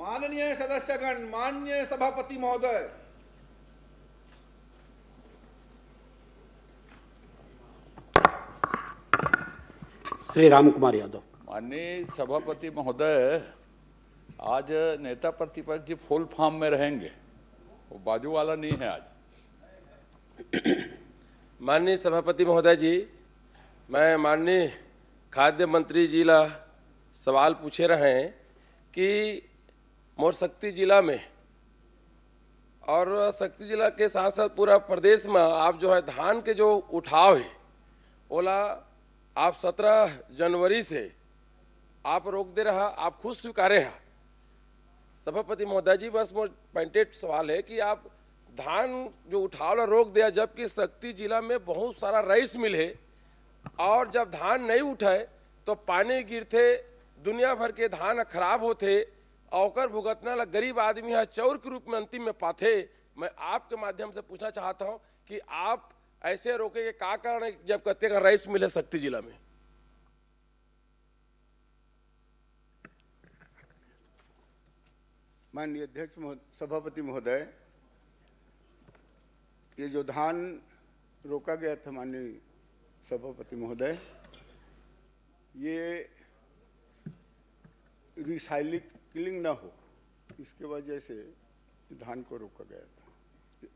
माननीय सदस्यगण, माननीय सभापति महोदय, श्री राम कुमार यादव। माननीय सभापति महोदय, आज नेता प्रतिपक्ष जी फुल फॉर्म में रहेंगे, वो बाजू वाला नहीं है आज। माननीय सभापति महोदय जी, मैं माननीय खाद्य मंत्री जी ला सवाल पूछे रहे हैं कि मोर शक्ति जिला में और शक्ति जिला के साथ साथ पूरा प्रदेश में आप जो है धान के जो उठाव है ओला आप 17 जनवरी से आप रोक दे रहा, आप खुद स्वीकारे हैं। सभापति महोदय जी, बस मोर पॉइंटेड सवाल है कि आप धान जो उठाव ला रोक दिया, जबकि शक्ति जिला में बहुत सारा राइस मिल है और जब धान नहीं उठाए तो पानी गिरते, दुनिया भर के धान खराब होते और भुगतना ला गरीब आदमी है चौर के रूप में अंतिम में पाथे। मैं आपके माध्यम से पूछना चाहता हूं कि आप ऐसे रोकेंगे क्या कारण है जब कहते का राइस मिले शक्ति जिला में? माननीय अध्यक्ष सभापति महोदय, ये जो धान रोका गया था माननीय सभापति महोदय, ये रिसाइक्लिंग ना हो, इसके वजह से धान को रोका गया था।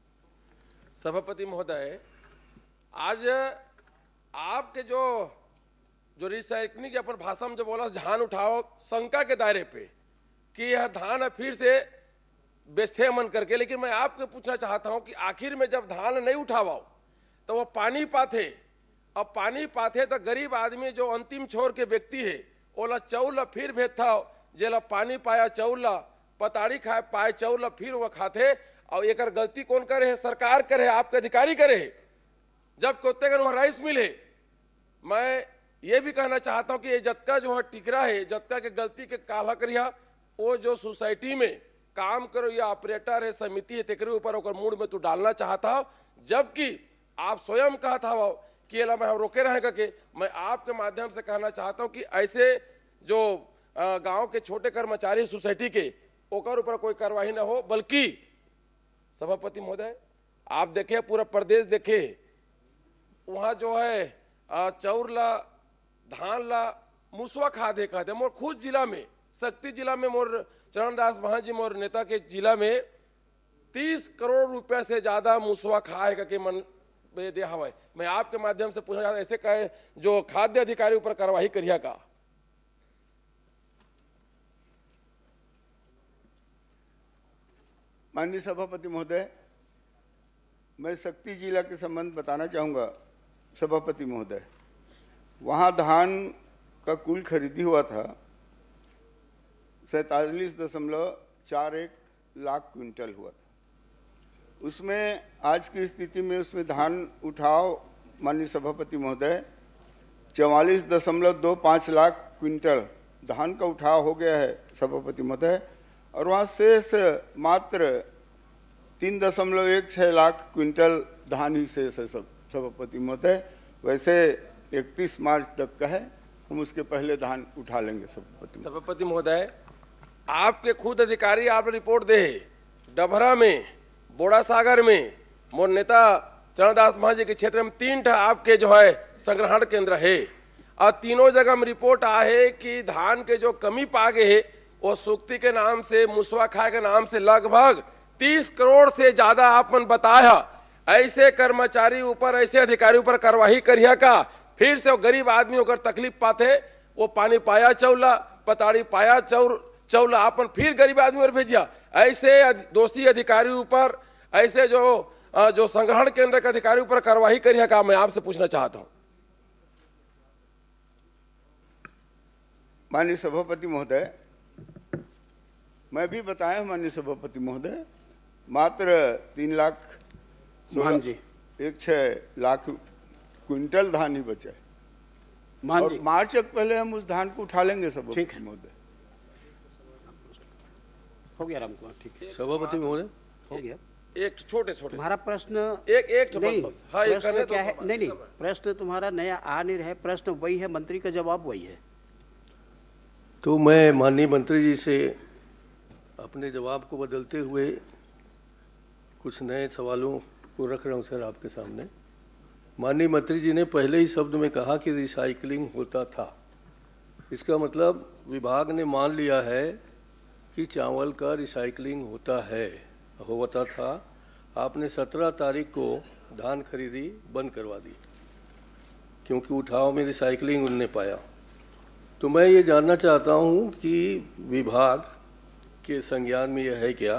सभापति महोदय, आज आपके जो रिसाइक्लिंग अपन भाषा में जो बोला धान उठाओ शंका के दायरे पे कि यह धान फिर से बेचते मन करके, लेकिन मैं आपको पूछना चाहता हूं कि आखिर में जब धान नहीं उठावाओ तो वो पानी पाथे, अब पानी पाथे तो गरीब आदमी जो अंतिम छोर के व्यक्ति है ओला चौल फिर भेजता जेला पानी पाया चौल पताड़ी खाए पाए चौल फिर वो खाते, और एक गलती कौन करे है? सरकार करे, आपके अधिकारी करे है। जब कोते वहाँ राइस मिले, मैं ये भी कहना चाहता हूँ कि ये जत्ता जो है टिकरा है, जत्ता के गलती के काला करिया, वो जो सोसाइटी में काम करो या ऑपरेटर है, समिति है, तेकरे ऊपर ओकर मूड में तू डालना चाहता हो, जबकि आप स्वयं कहा था कि ये मैं रोके रहेगा के। मैं आपके माध्यम से कहना चाहता हूँ कि ऐसे जो गांव के छोटे कर्मचारी सोसाइटी के ओकर ऊपर कोई कार्रवाई ना हो, बल्कि सभापति महोदय आप देखे पूरा प्रदेश देखे, वहाँ जो है चौर ला धान ला मुसवा खादे कहते। मोर खुद जिला में शक्ति जिला में मोर चरणदास महाजी मोर नेता के जिला में 30 करोड़ रुपए से ज्यादा मुसवा खाए का के मन दे हवा। मैं आपके माध्यम से पूछना चाहता ऐसे कहे जो खाद्य अधिकारी ऊपर कार्रवाई करिया का। माननीय सभापति महोदय, मैं शक्ति जिला के संबंध बताना चाहूँगा। सभापति महोदय, वहाँ धान का कुल खरीदी हुआ था 47.41 लाख क्विंटल हुआ था। उसमें आज की स्थिति में उसमें धान उठाव माननीय सभापति महोदय 44.25 लाख क्विंटल धान का उठाव हो गया है सभापति महोदय, और वहाँ शेष मात्र 3.16 लाख क्विंटल धान ही शेष है सभापति महोदय। वैसे 31 मार्च तक का है, हम उसके पहले धान उठा लेंगे सभापति महोदय। आपके खुद अधिकारी आप रिपोर्ट दे डभरा में, बोड़ा सागर में, मोर नेता चरणदास महाजी के क्षेत्र में 3 आपके जो है संग्रहण केंद्र है, और तीनों जगह में रिपोर्ट आए कि धान के जो कमी पा गए है वो सूक्ति के नाम से, मुसवा खाए के नाम से लगभग 30 करोड़ से ज्यादा आपने बताया। ऐसे कर्मचारी ऊपर, ऐसे अधिकारी ऊपर कार्रवाई करिया का, फिर से वो गरीब आदमी होकर तकलीफ पाते, वो पानी पाया चौला, पताड़ी पाया चौला आपन फिर गरीब आदमी और भेजिया। ऐसे दोषी अधिकारी ऊपर, ऐसे जो संग्रहण केंद्र के अधिकारी ऊपर कार्रवाई करिया का, मैं आपसे पूछना चाहता हूं। माननीय सभापति महोदय, मैं भी बताया माननीय सभापति महोदय, मात्र 3,16,16 लाख क्विंटल धान ही बचा है, और मार्च तक पहले हम उस धान को उठा लेंगे सभापति महोदय। हो गया राम कुमार, ठीक है सभापति महोदय, हो गया। एक छोटे तुम्हारा प्रश्न एक नहीं, बस हाँ, एक प्रश्न क्या है? तो नहीं, प्रश्न तुम्हारा नया आ नहीं रहे, प्रश्न वही है, मंत्री का जवाब वही है। तो मैं माननीय मंत्री जी से अपने जवाब को बदलते हुए कुछ नए सवालों को रख रहा हूँ सर आपके सामने। माननीय मंत्री जी ने पहले ही शब्द में कहा कि रिसाइकलिंग होता था। इसका मतलब विभाग ने मान लिया है कि चावल का रिसाइकलिंग होता था। आपने 17 तारीख को धान खरीदी बंद करवा दी क्योंकि उठाव में रिसाइकलिंग उन्होंने पाया। तो मैं ये जानना चाहता हूँ कि विभाग के संज्ञान में यह है क्या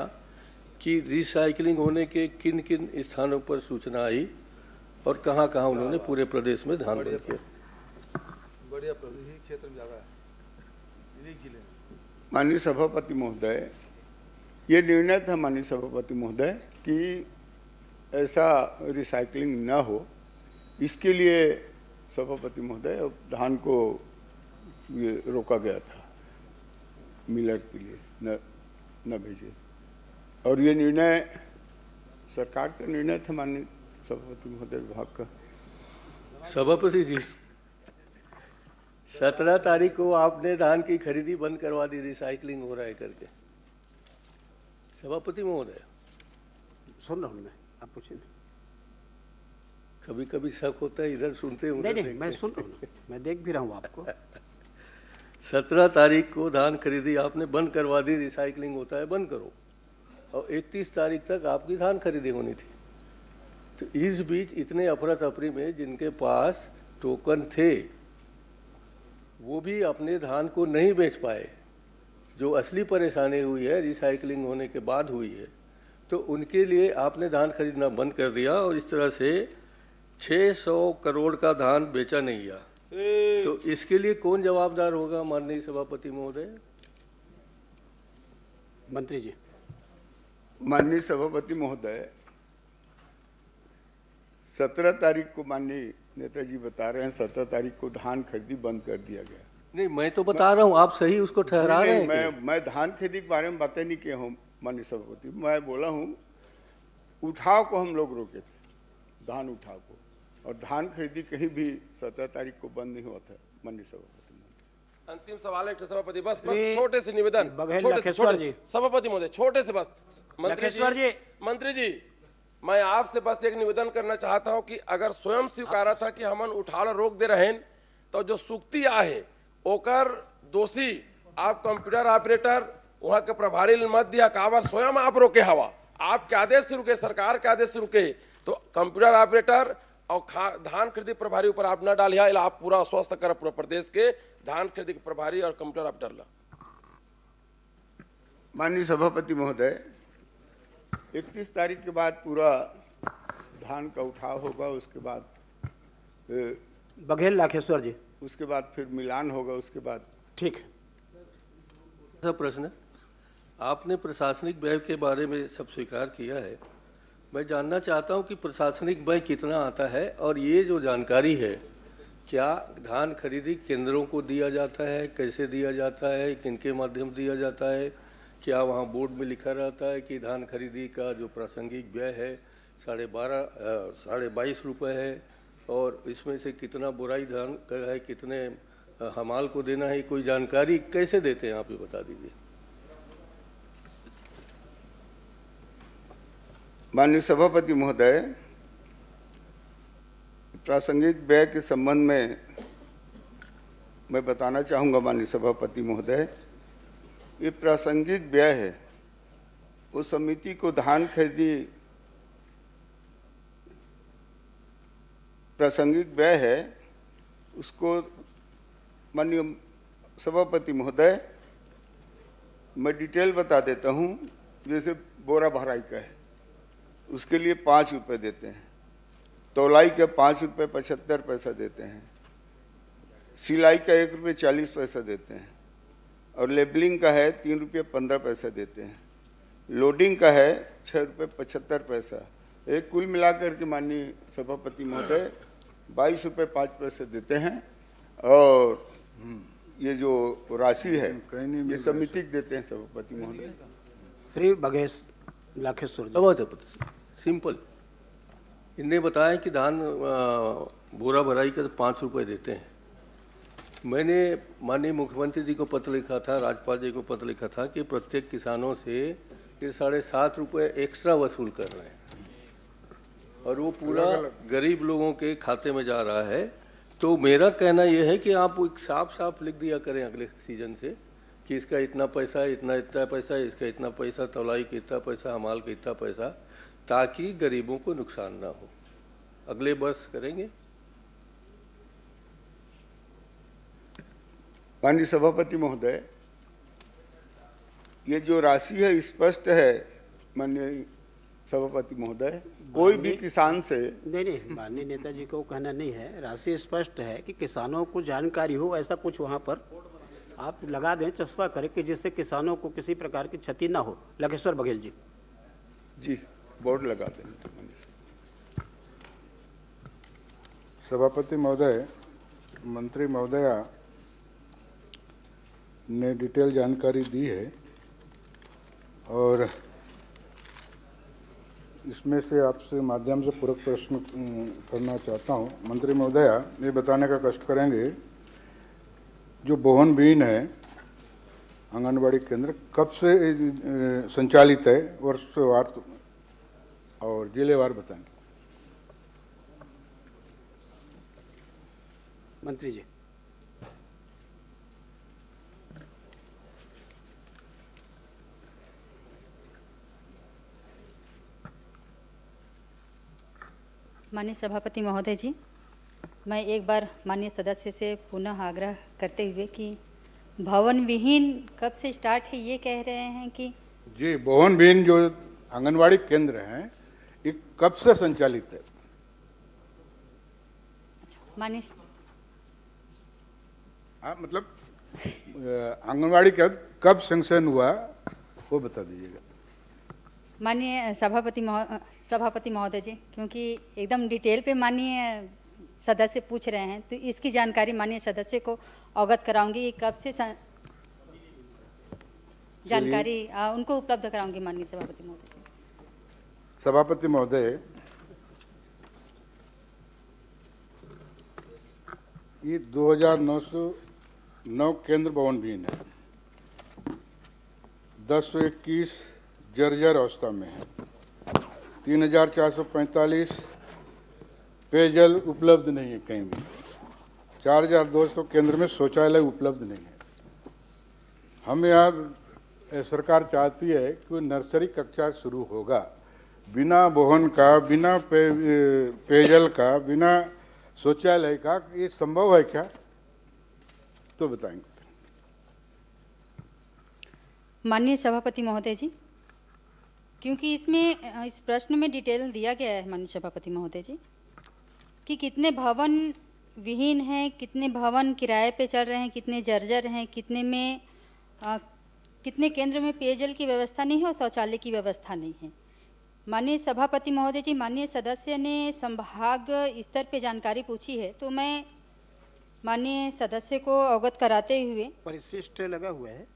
कि रिसाइकलिंग होने के किन किन स्थानों पर सूचना आई और कहाँ कहाँ उन्होंने पूरे प्रदेश में धान बंद किया। बढ़िया प्रदेश क्षेत्र में ज़्यादा है, एक जिले में। माननीय सभापति महोदय, ये निर्णय था माननीय सभापति महोदय कि ऐसा रिसाइकलिंग न हो, इसके लिए सभापति महोदय धान को ये रोका गया था मिलर के लिए न भेजे, और ये निर्णय सरकार का निर्णय था माननीय सभापति महोदय विभाग का। सभापति जी, 17 तारीख को आपने धान की खरीदी बंद करवा दी रिसाइकलिंग हो रहा है करके। सभापति महोदय, सुन रहा हूँ मैं, आप पूछिए। कभी कभी शक होता है, इधर सुनते होंगे। नहीं, मैं सुन रहा हूँ, मैं देख भी रहा हूँ आपको। 17 तारीख को धान खरीदी आपने बंद करवा दी, रिसाइकलिंग होता है बंद करो, और 31 तारीख तक आपकी धान खरीदी होनी थी। तो इस बीच इतने अफरा तफरी में जिनके पास टोकन थे वो भी अपने धान को नहीं बेच पाए। जो असली परेशानी हुई है रिसाइकलिंग होने के बाद हुई है, तो उनके लिए आपने धान खरीदना बंद कर दिया और इस तरह से 600 करोड़ का धान बेचा नहीं गया। तो इसके लिए कौन जवाबदार होगा माननीय सभापति महोदय? मंत्री जी। माननीय सभापति महोदय, 17 तारीख को माननीय नेताजी बता रहे हैं 17 तारीख को धान खरीदी बंद कर दिया गया। नहीं, मैं तो बता रहा हूँ, आप सही उसको ठहरा रहे हैं। मैं धान खरीदी के बारे में बातें नहीं किया हूँ माननीय सभापति। मैं बोला हूँ उठाव को हम लोग रोके थे, धान उठाव को, और धान खरीदी कहीं भी 17 तारीख को बंद नहीं हुआ था माननीय सभापति। अंतिम सवाल है सभापति, बस छोटे से निवेदन, छोटे सभापति महोदय, छोटे से बस। मंत्री जी, मैं आपसे बस एक निवेदन करना चाहता हूं कि अगर स्वयं स्वीकारा था कि हमन उठाव रोक दे रहे तो जो सुक्ति आहे ओकर दोषी आप कंप्यूटर ऑपरेटर वहां के प्रभारी मत दिया, काबर स्वयं आप रोके हवा, आपके आदेश से रुके, सरकार के आदेश से रुके, तो कंप्यूटर ऑपरेटर और धान खरीदी प्रभारी ऊपर आप न डालिया, आप पूरा आश्वस्त कर पूरा प्रदेश के धान खरीदी के प्रभारी और कंप्यूटर ऑपरेटर ला। माननीय सभापति महोदय, 31 तारीख के बाद पूरा धान का उठाव होगा, उसके बाद बघेल लाखेश्वर जी, उसके बाद फिर मिलान होगा, उसके बाद ठीक है। ऐसा प्रश्न, आपने प्रशासनिक व्यय के बारे में सब स्वीकार किया है। मैं जानना चाहता हूं कि प्रशासनिक व्यय कितना आता है, और ये जो जानकारी है क्या धान खरीदी केंद्रों को दिया जाता है, कैसे दिया जाता है, किनके माध्यम दिया जाता है, क्या वहाँ बोर्ड में लिखा रहता है कि धान खरीदी का जो प्रासंगिक व्यय है 22.5 रुपये है, और इसमें से कितना बुराई धान का है, कितने हमाल को देना है, कोई जानकारी कैसे देते हैं आप ये बता दीजिए। माननीय सभापति महोदय, प्रासंगिक व्यय के संबंध में मैं बताना चाहूँगा माननीय सभापति महोदय, ये प्रासंगिक व्यय है, उस समिति को धान खरीदी प्रासंगिक व्यय है, उसको माननीय सभापति महोदय मैं डिटेल बता देता हूँ। जैसे बोरा भराई का है, उसके लिए 5 रुपये देते हैं, तौलाई का 5 रुपये 75 पैसा देते हैं, सिलाई का 1 रुपये 40 पैसा देते हैं, और लेबलिंग का है 3 रुपये 15 पैसा देते हैं, लोडिंग का है 6 रुपये 75 पैसा। एक कुल मिलाकर के माननीय सभापति महोदय 22 रुपये 5 पैसे देते हैं, और ये जो राशि है ये समिति देते हैं सभापति महोदय। श्री बघेश लाखेश्वर जी। बहुत सिंपल, इनने बताया कि धान बोरा भराई का 5 रुपये देते हैं, मैंने माननीय मुख्यमंत्री जी को पत्र लिखा था, राज्यपाल जी को पत्र लिखा था कि प्रत्येक किसानों से ये 7.5 रुपये एक्स्ट्रा वसूल कर रहे हैं और वो पूरा गरीब लोगों के खाते में जा रहा है। तो मेरा कहना ये है कि आप एक साफ साफ लिख दिया करें अगले सीजन से कि इसका इतना पैसा, इतना इतना पैसा, इसका इतना पैसा, तौलाई का इतना पैसा, हमाल का इतना पैसा, ताकि गरीबों को नुकसान ना हो। अगले वर्ष करेंगे। माननीय सभापति महोदय, ये जो राशि है स्पष्ट है माननीय सभापति महोदय, कोई भी किसान से नहीं, माननीय नेताजी को कहना नहीं है, राशि स्पष्ट है कि किसानों को जानकारी हो, ऐसा कुछ वहाँ पर आप लगा दें, चस्पा करें कि जिससे किसानों को किसी प्रकार की क्षति ना हो। लखेश्वर बघेल जी। जी, बोर्ड लगा दें। सभापति महोदय, मंत्री महोदया ने डिटेल जानकारी दी है और इसमें से आपसे माध्यम से पूरक प्रश्न करना चाहता हूं। मंत्री महोदया ये बताने का कष्ट करेंगे, जो बोहन बीन है आंगनबाड़ी केंद्र कब से संचालित है, वर्षवार और जिलेवार बताएंगे। मंत्री जी। माननीय सभापति महोदय जी, मैं एक बार माननीय सदस्य से पुनः आग्रह करते हुए कि भवन विहीन कब से स्टार्ट है, ये कह रहे हैं कि जी, भवन विहीन जो आंगनवाड़ी केंद्र हैं ये कब से संचालित है? माननीय मतलब आंगनवाड़ी का कब सैंक्शन हुआ वो बता दीजिएगा। माननीय सभापति महोदय जी, क्योंकि एकदम डिटेल पे माननीय सदस्य पूछ रहे हैं तो इसकी जानकारी माननीय सदस्य को अवगत कराऊंगी। कब से जानकारी उनको उपलब्ध कराऊंगी माननीय सभापति महोदय जी। सभापति महोदय, ये 2909 केंद्र भवन विहीन है, 1021 जर्जर अवस्था में है, 3445 पेयजल उपलब्ध नहीं है कहीं भी, 4200 केंद्र में शौचालय उपलब्ध नहीं है। हम यहाँ सरकार चाहती है कि नर्सरी कक्षा शुरू होगा, बिना बोहन का, बिना पेयजल का, बिना शौचालय का, ये संभव है क्या? तो बताएंगे। माननीय सभापति महोदय जी, क्योंकि इसमें इस प्रश्न में डिटेल दिया गया है माननीय सभापति महोदय जी कि कितने भवन विहीन हैं, कितने भवन किराए पे चल रहे हैं, कितने जर्जर हैं, कितने में कितने केंद्र में पेयजल की व्यवस्था नहीं है और शौचालय की व्यवस्था नहीं है। माननीय सभापति महोदय जी, माननीय सदस्य ने संभाग स्तर पे जानकारी पूछी है तो मैं माननीय सदस्य को अवगत कराते हुए, परिशिष्ट लगा हुआ है,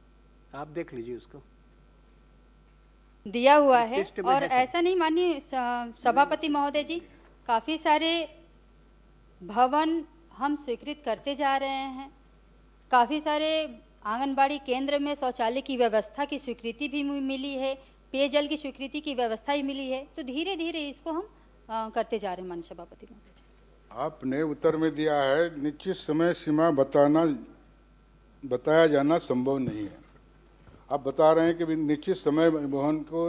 आप देख लीजिए, उसको दिया हुआ है। और ऐसा नहीं माननीय सभापति महोदय जी, काफ़ी सारे भवन हम स्वीकृत करते जा रहे हैं, काफ़ी सारे आंगनबाड़ी केंद्र में शौचालय की व्यवस्था की स्वीकृति भी मिली है, पेयजल की स्वीकृति की व्यवस्था ही मिली है, तो धीरे धीरे इसको हम करते जा रहे हैं माननीय सभापति महोदय जी। आपने उत्तर में दिया है निश्चित समय सीमा बताया जाना संभव नहीं है। आप बता रहे हैं कि निश्चित समय भवन को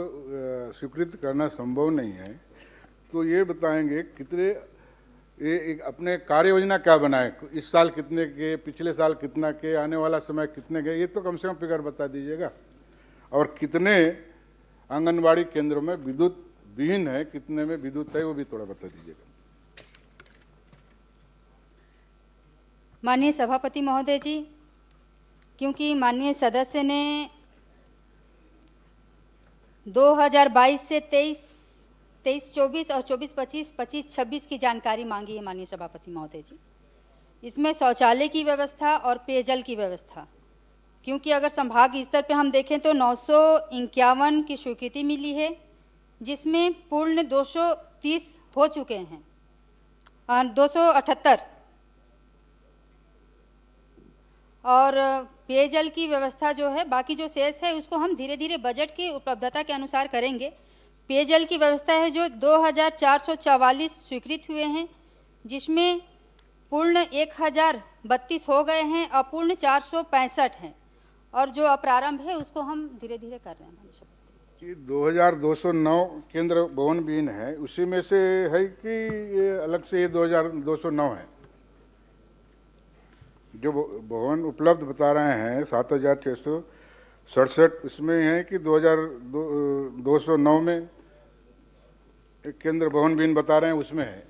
स्वीकृत करना संभव नहीं है, तो ये बताएंगे कितने ये अपने कार्य योजना क्या बनाए, इस साल कितने के, पिछले साल कितना के, आने वाला समय कितने के, ये तो कम से कम फिगर बता दीजिएगा। और कितने आंगनबाड़ी केंद्रों में विद्युत विहीन है, कितने में विद्युत है, वो भी थोड़ा बता दीजिएगा। माननीय सभापति महोदय जी, क्योंकि माननीय सदस्य ने 2022 से 23-24 और 24-25, 25-26 की जानकारी मांगी है माननीय सभापति महोदय जी। इसमें शौचालय की व्यवस्था और पेयजल की व्यवस्था, क्योंकि अगर संभाग स्तर पे हम देखें तो 951 की स्वीकृति मिली है, जिसमें पूर्ण 230 हो चुके हैं और 278 और पेयजल की व्यवस्था जो है, बाकी जो शेष है उसको हम धीरे धीरे बजट की उपलब्धता के अनुसार करेंगे। पेयजल की व्यवस्था है जो 2444 स्वीकृत हुए हैं, जिसमें पूर्ण 1032 हो गए हैं, अपूर्ण 465 हैं, और जो अप्रारंभ है उसको हम धीरे धीरे कर रहे हैं। ये 2209 केंद्र भवन विहीन है, उसी में से है कि ये अलग से ये 2209 है? जो भवन उपलब्ध बता रहे हैं 7667, इसमें है कि 2209 में एक केंद्र भवन विहीन बता रहे हैं, उसमें है?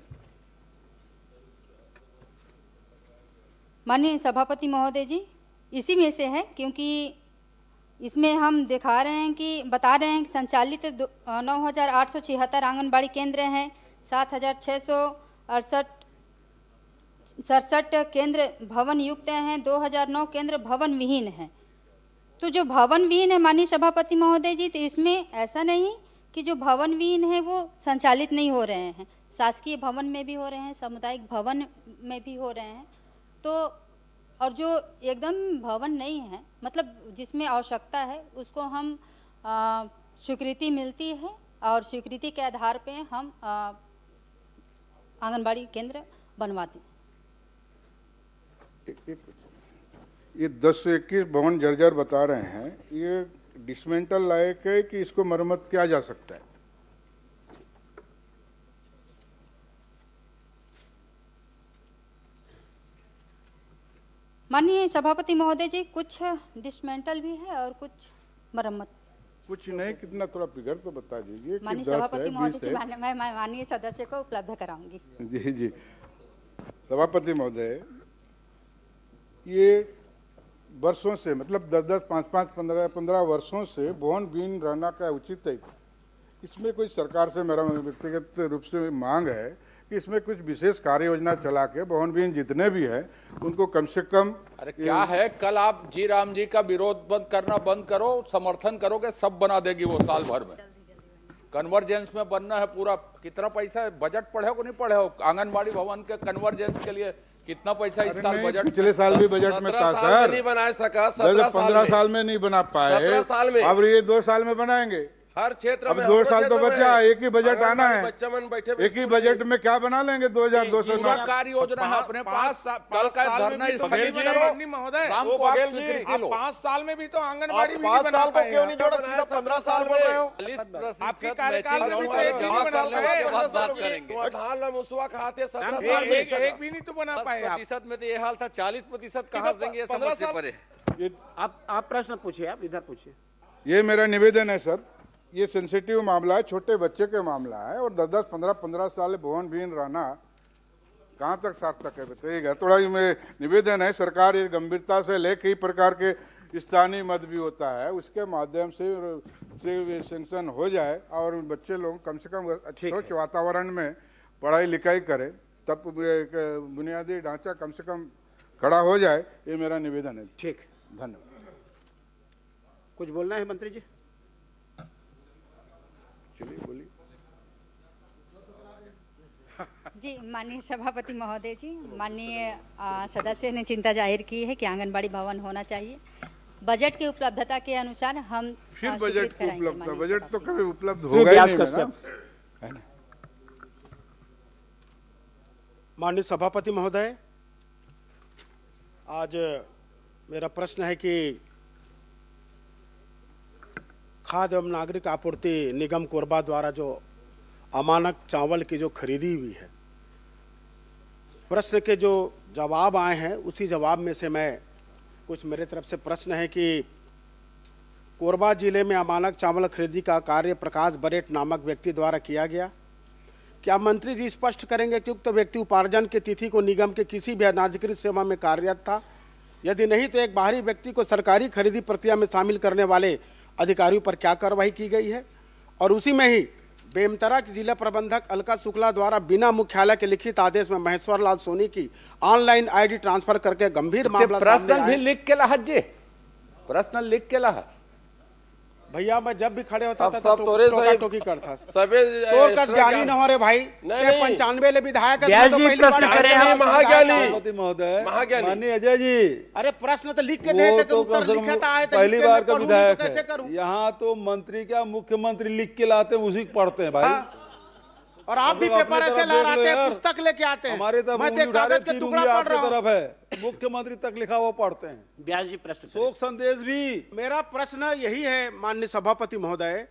माननीय सभापति महोदय जी, इसी में से है, क्योंकि इसमें हम दिखा रहे हैं कि बता रहे हैं कि संचालित 9876 आंगनबाड़ी केंद्र हैं, 7667 केंद्र भवन युक्त हैं, 2009 केंद्र भवन विहीन हैं। तो जो भवन विहीन है माननीय सभापति महोदय जी, तो इसमें ऐसा नहीं कि जो भवन विहीन है वो संचालित नहीं हो रहे हैं, शासकीय भवन में भी हो रहे हैं, सामुदायिक भवन में भी हो रहे हैं। तो और जो एकदम भवन नहीं है, मतलब जिसमें आवश्यकता है, उसको हम स्वीकृति मिलती है और स्वीकृति के आधार पे हम आंगनबाड़ी केंद्र बनवाते हैं। ये 10 से 21 भवन जर्जर बता रहे हैं, ये डिसमेंटल लायक है कि इसको मरम्मत किया जा सकता है? माननीय सभापति महोदय जी, कुछ डिसमेंटल भी है और कुछ मरम्मत। कुछ नहीं, कितना थोड़ा फिगर तो बता दीजिए। माननीय सभापति महोदय जी, मैं माननीय सदस्य को उपलब्ध कराऊंगी। जी जी, सभापति महोदय, ये वर्षों से, मतलब 10-10, 5-5, 15-15 वर्षों से भवन विहीन रहना का उचित है? इसमें कोई सरकार से मेरा व्यक्तिगत रूप से मांग है कि इसमें कुछ विशेष कार्य योजना चला के भवन विहीन जितने भी हैं उनको कम से कम। अरे क्या है, कल आप जी राम जी का विरोध करना बंद करो, समर्थन करोगे, सब बना देगी वो साल भर में। कन्वर्जेंस में बनना है पूरा। कितना पैसा है, बजट पढ़े हो नहीं पढ़े हो? आंगनबाड़ी भवन के कन्वर्जेंस के लिए कितना पैसा इस साल बजट? पिछले साल भी बजट में था सर, नहीं बना सका, 15 साल में नहीं बना पाए, 17 साल में। अब ये 2 साल में बनाएंगे। हर क्षेत्र अब में 2 साल तो बचा, एक ही बजट आना है, बच्चा मन बैठे एक ही बजट में क्या बना लेंगे? 2209 कार्य योजना है अपने पास। कल का धरना इस बघेल जी, महोदय, वो बघेल जी, आप 5 साल में भी तो आंगनबाड़ी भी नहीं बना पाए। क्यों नहीं जोड़ा, सीधा 15 साल बोल रहे हो? आपकी कार्यकाल में भी तो एक भी नहीं बना पाए। मुसवा खाते 17 साल में एक भी नहीं तो बना पाए। प्रतिशत में तो ये हाल था, 40% कहाँ से देंगे? 15 साल परे। आप प्रश्न पूछिए, आप इधर पूछिए। ये मेरा निवेदन है सर, ये सेंसिटिव मामला है, छोटे बच्चे के मामला है, और 10-10, 15-15 साल भवन विहीन रहना कहाँ तक सार्थक है बताइएगा। थोड़ा में निवेदन है, सरकार ये गंभीरता से ले, कई प्रकार के स्थानीय मद भी होता है, उसके माध्यम से सेंक्शन हो जाए और बच्चे लोग कम से कम स्वच्छ वातावरण में पढ़ाई लिखाई करें, तब बुनियादी ढांचा कम से कम खड़ा हो जाए। ये मेरा निवेदन है। ठीक, धन्यवाद। कुछ बोलना है मंत्री जी? चलिए बोलिए। जी, माननीय सभापति महोदय जी, माननीय सदस्य ने चिंता जाहिर की है कि आंगनबाड़ी भवन होना चाहिए। बजट की उपलब्धता के अनुसार हम फिर बजट को उपलब्ध, बजट तो कभी उपलब्ध फिर होगा ही ब्याज नहीं कश्यप। है ना। माननीय सभापति महोदय, आज मेरा प्रश्न है कि खाद्य एवं नागरिक आपूर्ति निगम कोरबा द्वारा जो अमानक चावल की जो खरीदी हुई है, प्रश्न के जो जवाब आए हैं उसी जवाब में से मैं कुछ मेरे तरफ से प्रश्न है कि कोरबा जिले में अमानक चावल खरीदी का कार्य प्रकाश बरेट नामक व्यक्ति द्वारा किया गया। क्या मंत्री जी स्पष्ट करेंगे कि उक्त व्यक्ति उपार्जन की तिथि को निगम के किसी भी अनाधिकृत सेवा में कार्यरत था? यदि नहीं तो एक बाहरी व्यक्ति को सरकारी खरीदी प्रक्रिया में शामिल करने वाले अधिकारियों पर क्या कार्रवाई की गई है? और उसी में ही बेमेतरा के जिला प्रबंधक अलका शुक्ला द्वारा बिना मुख्यालय के लिखित आदेश में महेश्वर लाल सोनी की ऑनलाइन आईडी ट्रांसफर करके गंभीर मामला प्रश्न भी लिख के लहत जी, प्रश्न लिख के लहत भैया मैं जब भी खड़े होता अब था सब तोरे सही टोकी करता सबे तो कस ज्ञानी न हो रे भाई नहीं। 95 ले विधायक है, ब्यास तो जी पहली प्रश्न बार करें, आया आप महाज्ञानी सभापति महोदय, महाज्ञानी। माननीय अजय जी, अरे प्रश्न तो लिख के वो देते तो उत्तर कम से लिखा कम था आए पहली बार का विधायक कैसे है। करूं? यहाँ तो मंत्री क्या मुख्यमंत्री लिख के लाते हैं, उसी को पढ़ते हैं भाई। हाँ। और आप भी अब अपने पेपर ऐसे तरफ ला देख लो आते हैं, यार। पुस्तक लेके आते हैं। हमारे तरफ मैं उंगली तो उठा रहे, कागज का तीन टुकड़ा उंगली पढ़ आपकी रहा हूं। तरफ है, मुख्यमंत्री तक लिखा हुआ पढ़ते हैं। ब्यास जी प्रश्न करें। शोक संदेश भी। मेरा प्रश्न यही है माननीय सभापति महोदय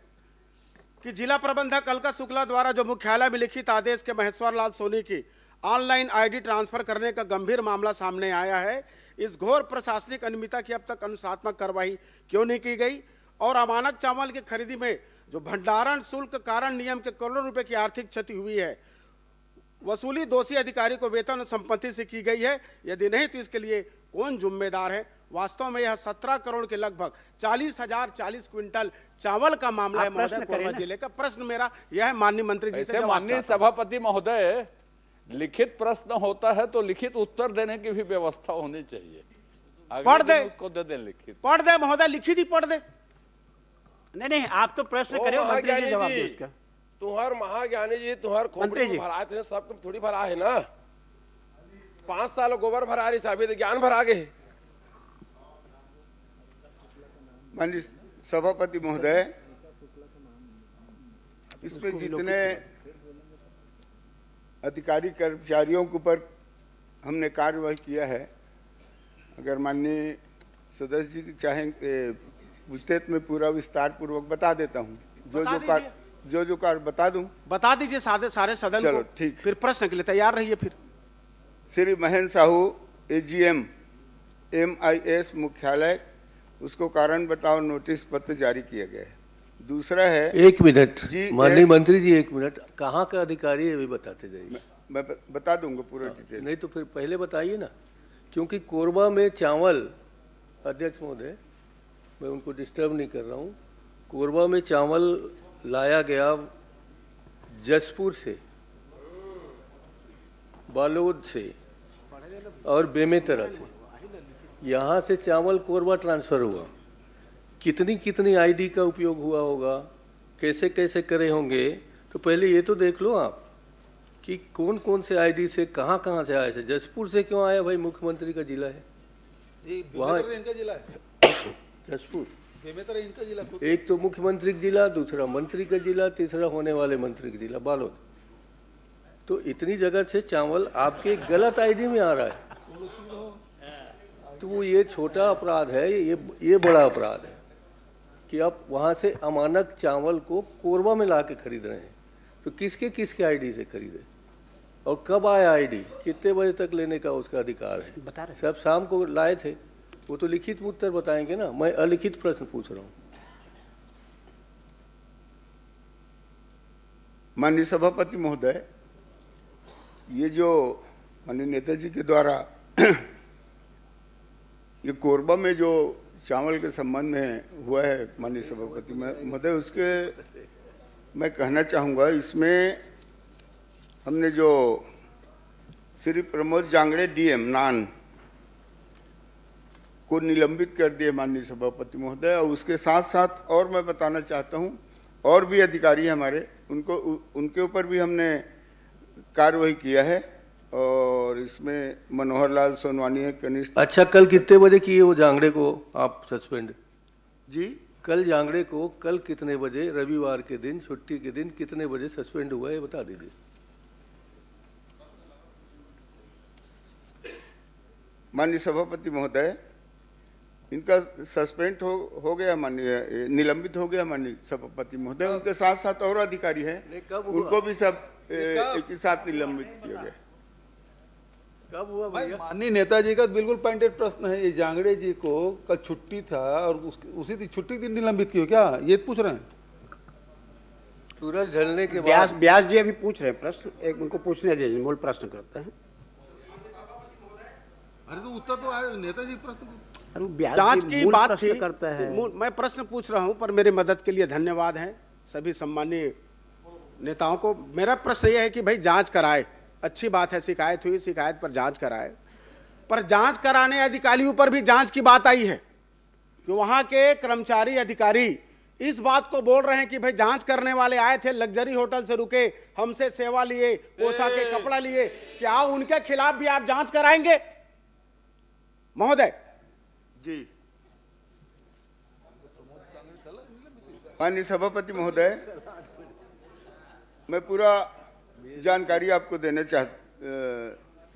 कि जिला प्रबंधक अलका शुक्ला द्वारा जो मुख्यालय में लिखित आदेश के महेश्वर लाल सोनी की ऑनलाइन आईडी ट्रांसफर करने का गंभीर मामला सामने आया है। इस घोर प्रशासनिक अनियमितता की अब तक अनुशासनात्मक कार्रवाई क्यों नहीं की गई? और अमानक चावल की खरीदी में जो भंडारण शुल्क कारण नियम के करोड़ों रुपए की आर्थिक क्षति हुई है, वसूली दोषी अधिकारी को वेतन और संपत्ति से की गई है। यदि नहीं तो इसके लिए कौन जिम्मेदार है? वास्तव में यह 17 करोड़ के लगभग 40,040 क्विंटल चावल का मामला है आप प्रश्न महोदय करें कोरबा ना। जिले का। प्रश्न मेरा यह है माननीय मंत्री जी से ऐसे जवाब माननीय चाहता हूं। सभापति महोदय, लिखित प्रश्न होता है तो लिखित उत्तर देने की भी व्यवस्था होनी चाहिए। अगले पढ़ दिन दे। उसको दे दें लिखित। पढ़ दे महोदय, लिखित ही पढ़ दे। नहीं आप तो प्रश्न करें, मंत्री जी जवाब दे उसका। तुम्हार महाज्ञानी जी तुम्हार मंत्री खोपड़ी जी। भराए थे, सब थोड़ी भरा है ना। 5 साल गोबर भरा रही साबित ज्ञान भरा गए। माननीय सभापति महोदय, इसमें जितने अधिकारी कर्मचारियों के ऊपर हमने कार्यवाही किया है, अगर माननीय सदस्य जी चाहेंगे पूछते तो मैं पूरा विस्तार पूर्वक बता देता हूँ। जो कार्य बता दूं। बता दीजिए सारे सदन चलो, को। ठीक। फिर प्रश्न के लिए तैयार रहिए। फिर श्री महेंद्र साहू AGM MIS मुख्यालय, उसको कारण बताओ नोटिस पत्र जारी किया गया है। दूसरा है, एक मिनट जी, माननीय यस। मंत्री जी, एक मिनट, कहाँ का अधिकारी है अभी बताते जाइए। मैं बता दूंगा पूरा डिटेल। नहीं तो फिर पहले बताइए ना, क्योंकि कोरबा में चावल, अध्यक्ष महोदय मैं उनको डिस्टर्ब नहीं कर रहा हूँ, कोरबा में चावल लाया गया जसपुर से, बालोद से और बेमेतरा से। यहाँ से चावल कोरबा ट्रांसफ़र हुआ। कितनी कितनी आईडी का उपयोग हुआ होगा, कैसे कैसे करे होंगे, तो पहले ये तो देख लो आप कि कौन कौन से आईडी से कहाँ कहाँ से आए थे। जसपुर से क्यों आया भाई? मुख्यमंत्री का जिला है वहाँ, इनका जिला है जसपुर। बेमेतरा इनका जिला। एक तो मुख्यमंत्री का जिला, दूसरा मंत्री का जिला, तीसरा होने वाले मंत्री का जिला बालोद। तो इतनी जगह से चावल आपके गलत आईडी में आ रहा है, तो ये छोटा अपराध है, ये बड़ा अपराध है कि आप वहाँ से अमानक चावल को कोरबा में ला के खरीद रहे हैं। तो किसके आईडी से खरीदे और कब आया आईडी, कितने बजे तक लेने का उसका अधिकार है? बता रहे सब शाम को लाए थे, वो तो लिखित उत्तर बताएंगे ना। मैं अलिखित प्रश्न पूछ रहा हूँ। माननीय सभापति महोदय, ये जो माननीय नेताजी के द्वारा ये कोरबा में जो चावल के संबंध में हुआ है माननीय सभापति महोदय, उसके मैं कहना चाहूँगा, इसमें हमने जो श्री प्रमोद जांगड़े DM नान को निलंबित कर दिया माननीय सभापति महोदय, और उसके साथ साथ और मैं बताना चाहता हूँ और भी अधिकारी हमारे, उनके ऊपर भी हमने कार्रवाई किया है। और इसमें मनोहर लाल सोनवानी है, कनिष्ठ। अच्छा, कल कितने बजे किए वो जांगड़े को आप सस्पेंड? जी, कल जांगड़े को कल कितने बजे, रविवार के दिन, छुट्टी के दिन कितने बजे सस्पेंड हुआ है बता दीजिए। माननीय सभापति महोदय, इनका सस्पेंड हो गया, माननीय निलंबित हो गया माननीय सभापति महोदय। उनके साथ साथ और अधिकारी हैं, उनको भी सब एक ही साथ निलंबित किया गया। कब हुआ भैया? माननीय नेताजी का बिल्कुल पॉइंटेड प्रश्न है। ये जांगड़े जी को कल छुट्टी था और उसी दिन छुट्टी दिन निलंबित क्यों, क्या ये पूछ रहे हैं? सूरज ढलने के ब्यास बाद ब्यास जी अभी पूछ रहे हैं प्रश्न, एक उनको पूछने दीजिए, मूल प्रश्न करते हैं। अरे तो उत्तर तो आए, नेताजी प्रश्न। अरे ब्यास जांच जी की मूल बात प्रश्न थी, करता है। मैं प्रश्न पूछ रहा हूं, पर मेरी मदद के लिए धन्यवाद है सभी सम्मानीय नेताओं को। मेरा प्रश्न यह है कि भाई जांच कराए, अच्छी बात है, शिकायत हुई, शिकायत पर जांच कराए, पर जांच कराने अधिकारियों पर भी जांच की बात आई है कि वहां के कर्मचारी अधिकारी इस बात को बोल रहे हैं कि भाई जांच करने वाले आए थे, लग्जरी होटल से रुके, हमसे सेवा लिए, पोशाक के कपड़ा लिए, क्या उनके खिलाफ भी आप जांच कराएंगे महोदय? जी माननीय सभापति महोदय, मैं पूरा जानकारी आपको देना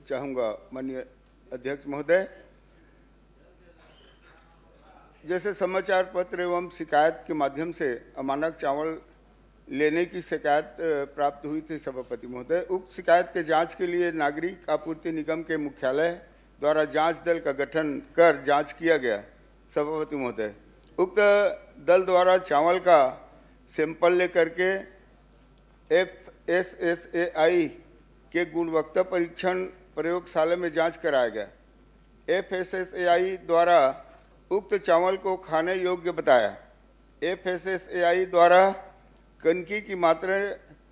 चाहूँगा माननीय अध्यक्ष महोदय। जैसे समाचार पत्र एवं शिकायत के माध्यम से अमानक चावल लेने की शिकायत प्राप्त हुई थी सभापति महोदय। उक्त शिकायत के जांच के लिए नागरिक आपूर्ति निगम के मुख्यालय द्वारा जांच दल का गठन कर जांच किया गया सभापति महोदय। उक्त दल द्वारा चावल का सैंपल लेकर के FSSAI के गुणवत्ता परीक्षण प्रयोगशाला में जांच कराया गया। FSSAI द्वारा उक्त चावल को खाने योग्य बताया। FSSAI द्वारा कनकी की मात्रा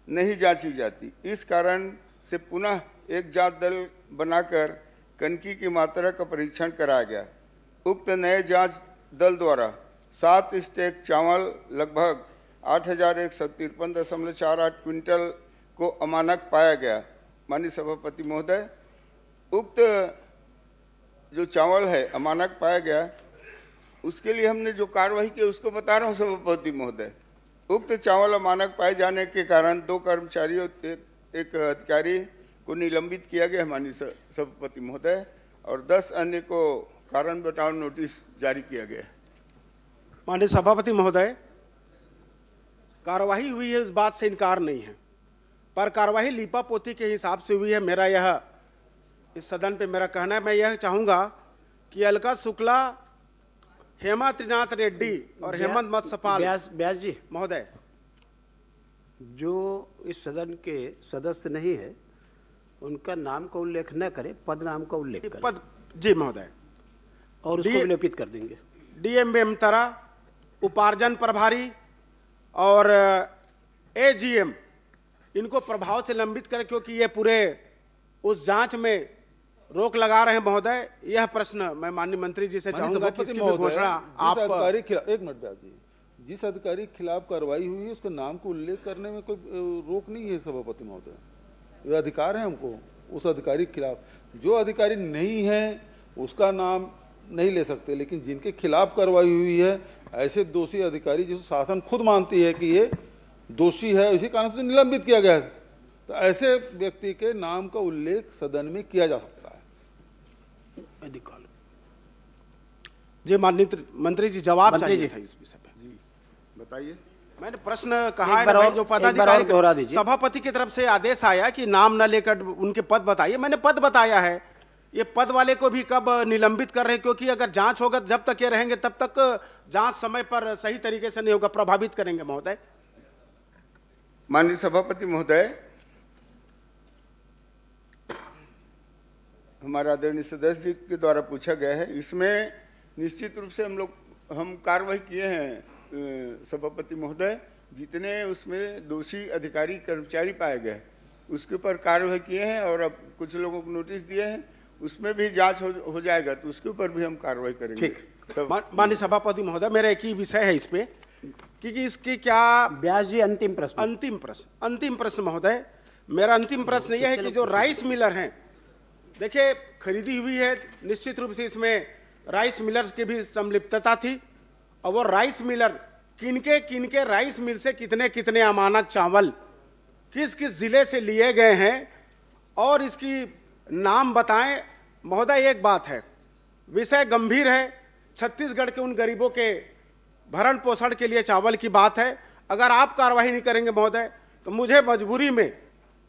नहीं जांची जाती, इस कारण से पुनः एक जांच दल बनाकर कनकी की मात्रा का परीक्षण कराया गया। उक्त नए जांच दल द्वारा 7 स्टैक चावल लगभग 8,153.48 क्विंटल को अमानक पाया गया। माननीय सभापति महोदय, उक्त जो चावल है अमानक पाया गया, उसके लिए हमने जो कार्रवाई की उसको बता रहा हूँ सभापति महोदय। उक्त चावल अमानक पाए जाने के कारण 2 कर्मचारियों एक अधिकारी को निलंबित किया गया माननीय सभापति महोदय, और 10 अन्य को कारण बताओ नोटिस जारी किया गया। माननीय सभापति महोदय, कार्रवाई हुई है, इस बात से इनकार नहीं है, पर कार्रवाई लीपापोती के हिसाब से हुई है। मेरा यह इस सदन पे मेरा कहना है, मैं यह चाहूँगा कि अलका शुक्ला, हेमा त्रिनाथ रेड्डी और हेमंत मत्स्यपाल व्यास जी महोदय, जो इस सदन के सदस्य नहीं है उनका नाम का उल्लेख न करें, पद नाम का उल्लेख करें। पद जी महोदय, और उसको विलोपित कर देंगे। DM बेमतरा, उपार्जन प्रभारी और AGM, इनको प्रभाव से लंबित करें, क्योंकि ये पूरे उस जांच में रोक लगा रहे हैं महोदय। यह प्रश्न मैं माननीय मंत्री जी से चाहूंगा कि इसकी भी घोषणा आप एक मिनट ब्यास जी, जिस अधिकारी के खिलाफ कार्रवाई हुई है उसके नाम को उल्लेख करने में कोई रोक नहीं है सभापति महोदय। ये अधिकार है हमको उस अधिकारी के खिलाफ। जो अधिकारी नहीं है उसका नाम नहीं ले सकते, लेकिन जिनके खिलाफ कार्रवाई हुई है ऐसे दोषी अधिकारी जिसे शासन खुद मानती है कि ये दोषी है, इसी कारण से निलंबित किया गया है, तो ऐसे व्यक्ति के नाम का उल्लेख सदन में किया जा सकता है। जी माननीय मंत्री जी, जवाब चाहिए था इस विषय पे। जी बताइए। मैंने प्रश्न कहा है ना, जो पदाधिकारी सभापति की तरफ से आदेश आया कि नाम न लेकर उनके पद बताइए, मैंने पद बताया है। ये पद वाले को भी कब निलंबित कर रहे हैं, क्योंकि अगर जांच होगा जब तक ये रहेंगे तब तक जांच समय पर सही तरीके से नहीं होगा, प्रभावित करेंगे महोदय। माननीय सभापति महोदय, हमारा आदरणीय सदस्य जी के द्वारा पूछा गया है, इसमें निश्चित रूप से हम कार्रवाई किए हैं सभापति महोदय। जितने उसमें दोषी अधिकारी कर्मचारी पाए गए उसके ऊपर कार्रवाई किए हैं, और अब कुछ लोगों को नोटिस दिए हैं, उसमें भी जांच हो जाएगा, तो उसके ऊपर भी हम कार्रवाई करेंगे। ठीक। माननीय सभापति महोदय, मेरा एक ही विषय है इस पे, क्योंकि इसकी क्या व्यास जी अंतिम प्रश्न महोदय, मेरा अंतिम प्रश्न यह है कि जो राइस मिलर हैं, देखिए खरीदी हुई है, निश्चित रूप से इसमें राइस मिलर्स की भी संलिप्तता थी, और वो राइस मिलर किनके राइस मिल से कितने अमानक चावल किस जिले से लिए गए हैं, और इसकी नाम बताएं महोदय। एक बात है, विषय गंभीर है, छत्तीसगढ़ के उन गरीबों के भरण पोषण के लिए चावल की बात है। अगर आप कार्रवाई नहीं करेंगे महोदय, तो मुझे मजबूरी में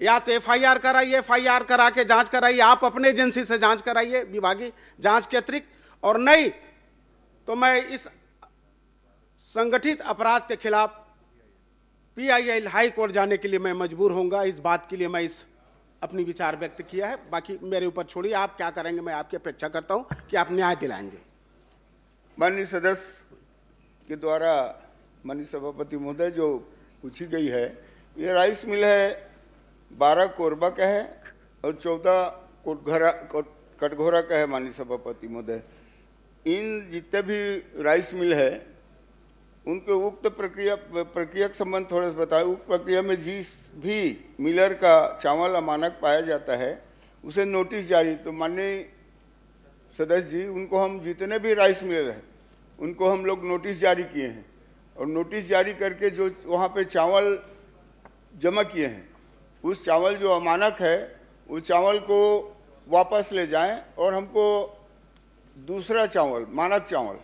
या तो FIR कराइए, FIR करा के जांच कराइए, आप अपने एजेंसी से जांच कराइए विभागीय जांच के अतिरिक्त, और नहीं तो मैं इस संगठित अपराध के खिलाफ PIL हाई कोर्ट जाने के लिए मैं मजबूर होऊंगा। इस बात के लिए मैं अपनी विचार व्यक्त किया है, बाकी मेरे ऊपर छोड़िए, आप क्या करेंगे मैं आपकी अपेक्षा करता हूं कि आप न्याय दिलाएंगे। माननीय सदस्य के द्वारा माननीय सभापति महोदय जो पूछी गई है, ये राइस मिल है 12 कोरबा का है और 14 कटघोरा का है माननीय सभापति महोदय। इन जितने भी राइस मिल है उनको उक्त प्रक्रिया के संबंध थोड़ा सा बताएं। उक्त प्रक्रिया में जिस भी मिलर का चावल अमानक पाया जाता है उसे नोटिस जारी, तो माननीय सदस्य जी, उनको हम जितने भी राइस मिलर हैं उनको हम लोग नोटिस जारी किए हैं, और नोटिस जारी करके जो वहाँ पे चावल जमा किए हैं उस चावल जो अमानक है उस चावल को वापस ले जाएं और हमको दूसरा चावल, मानक चावल,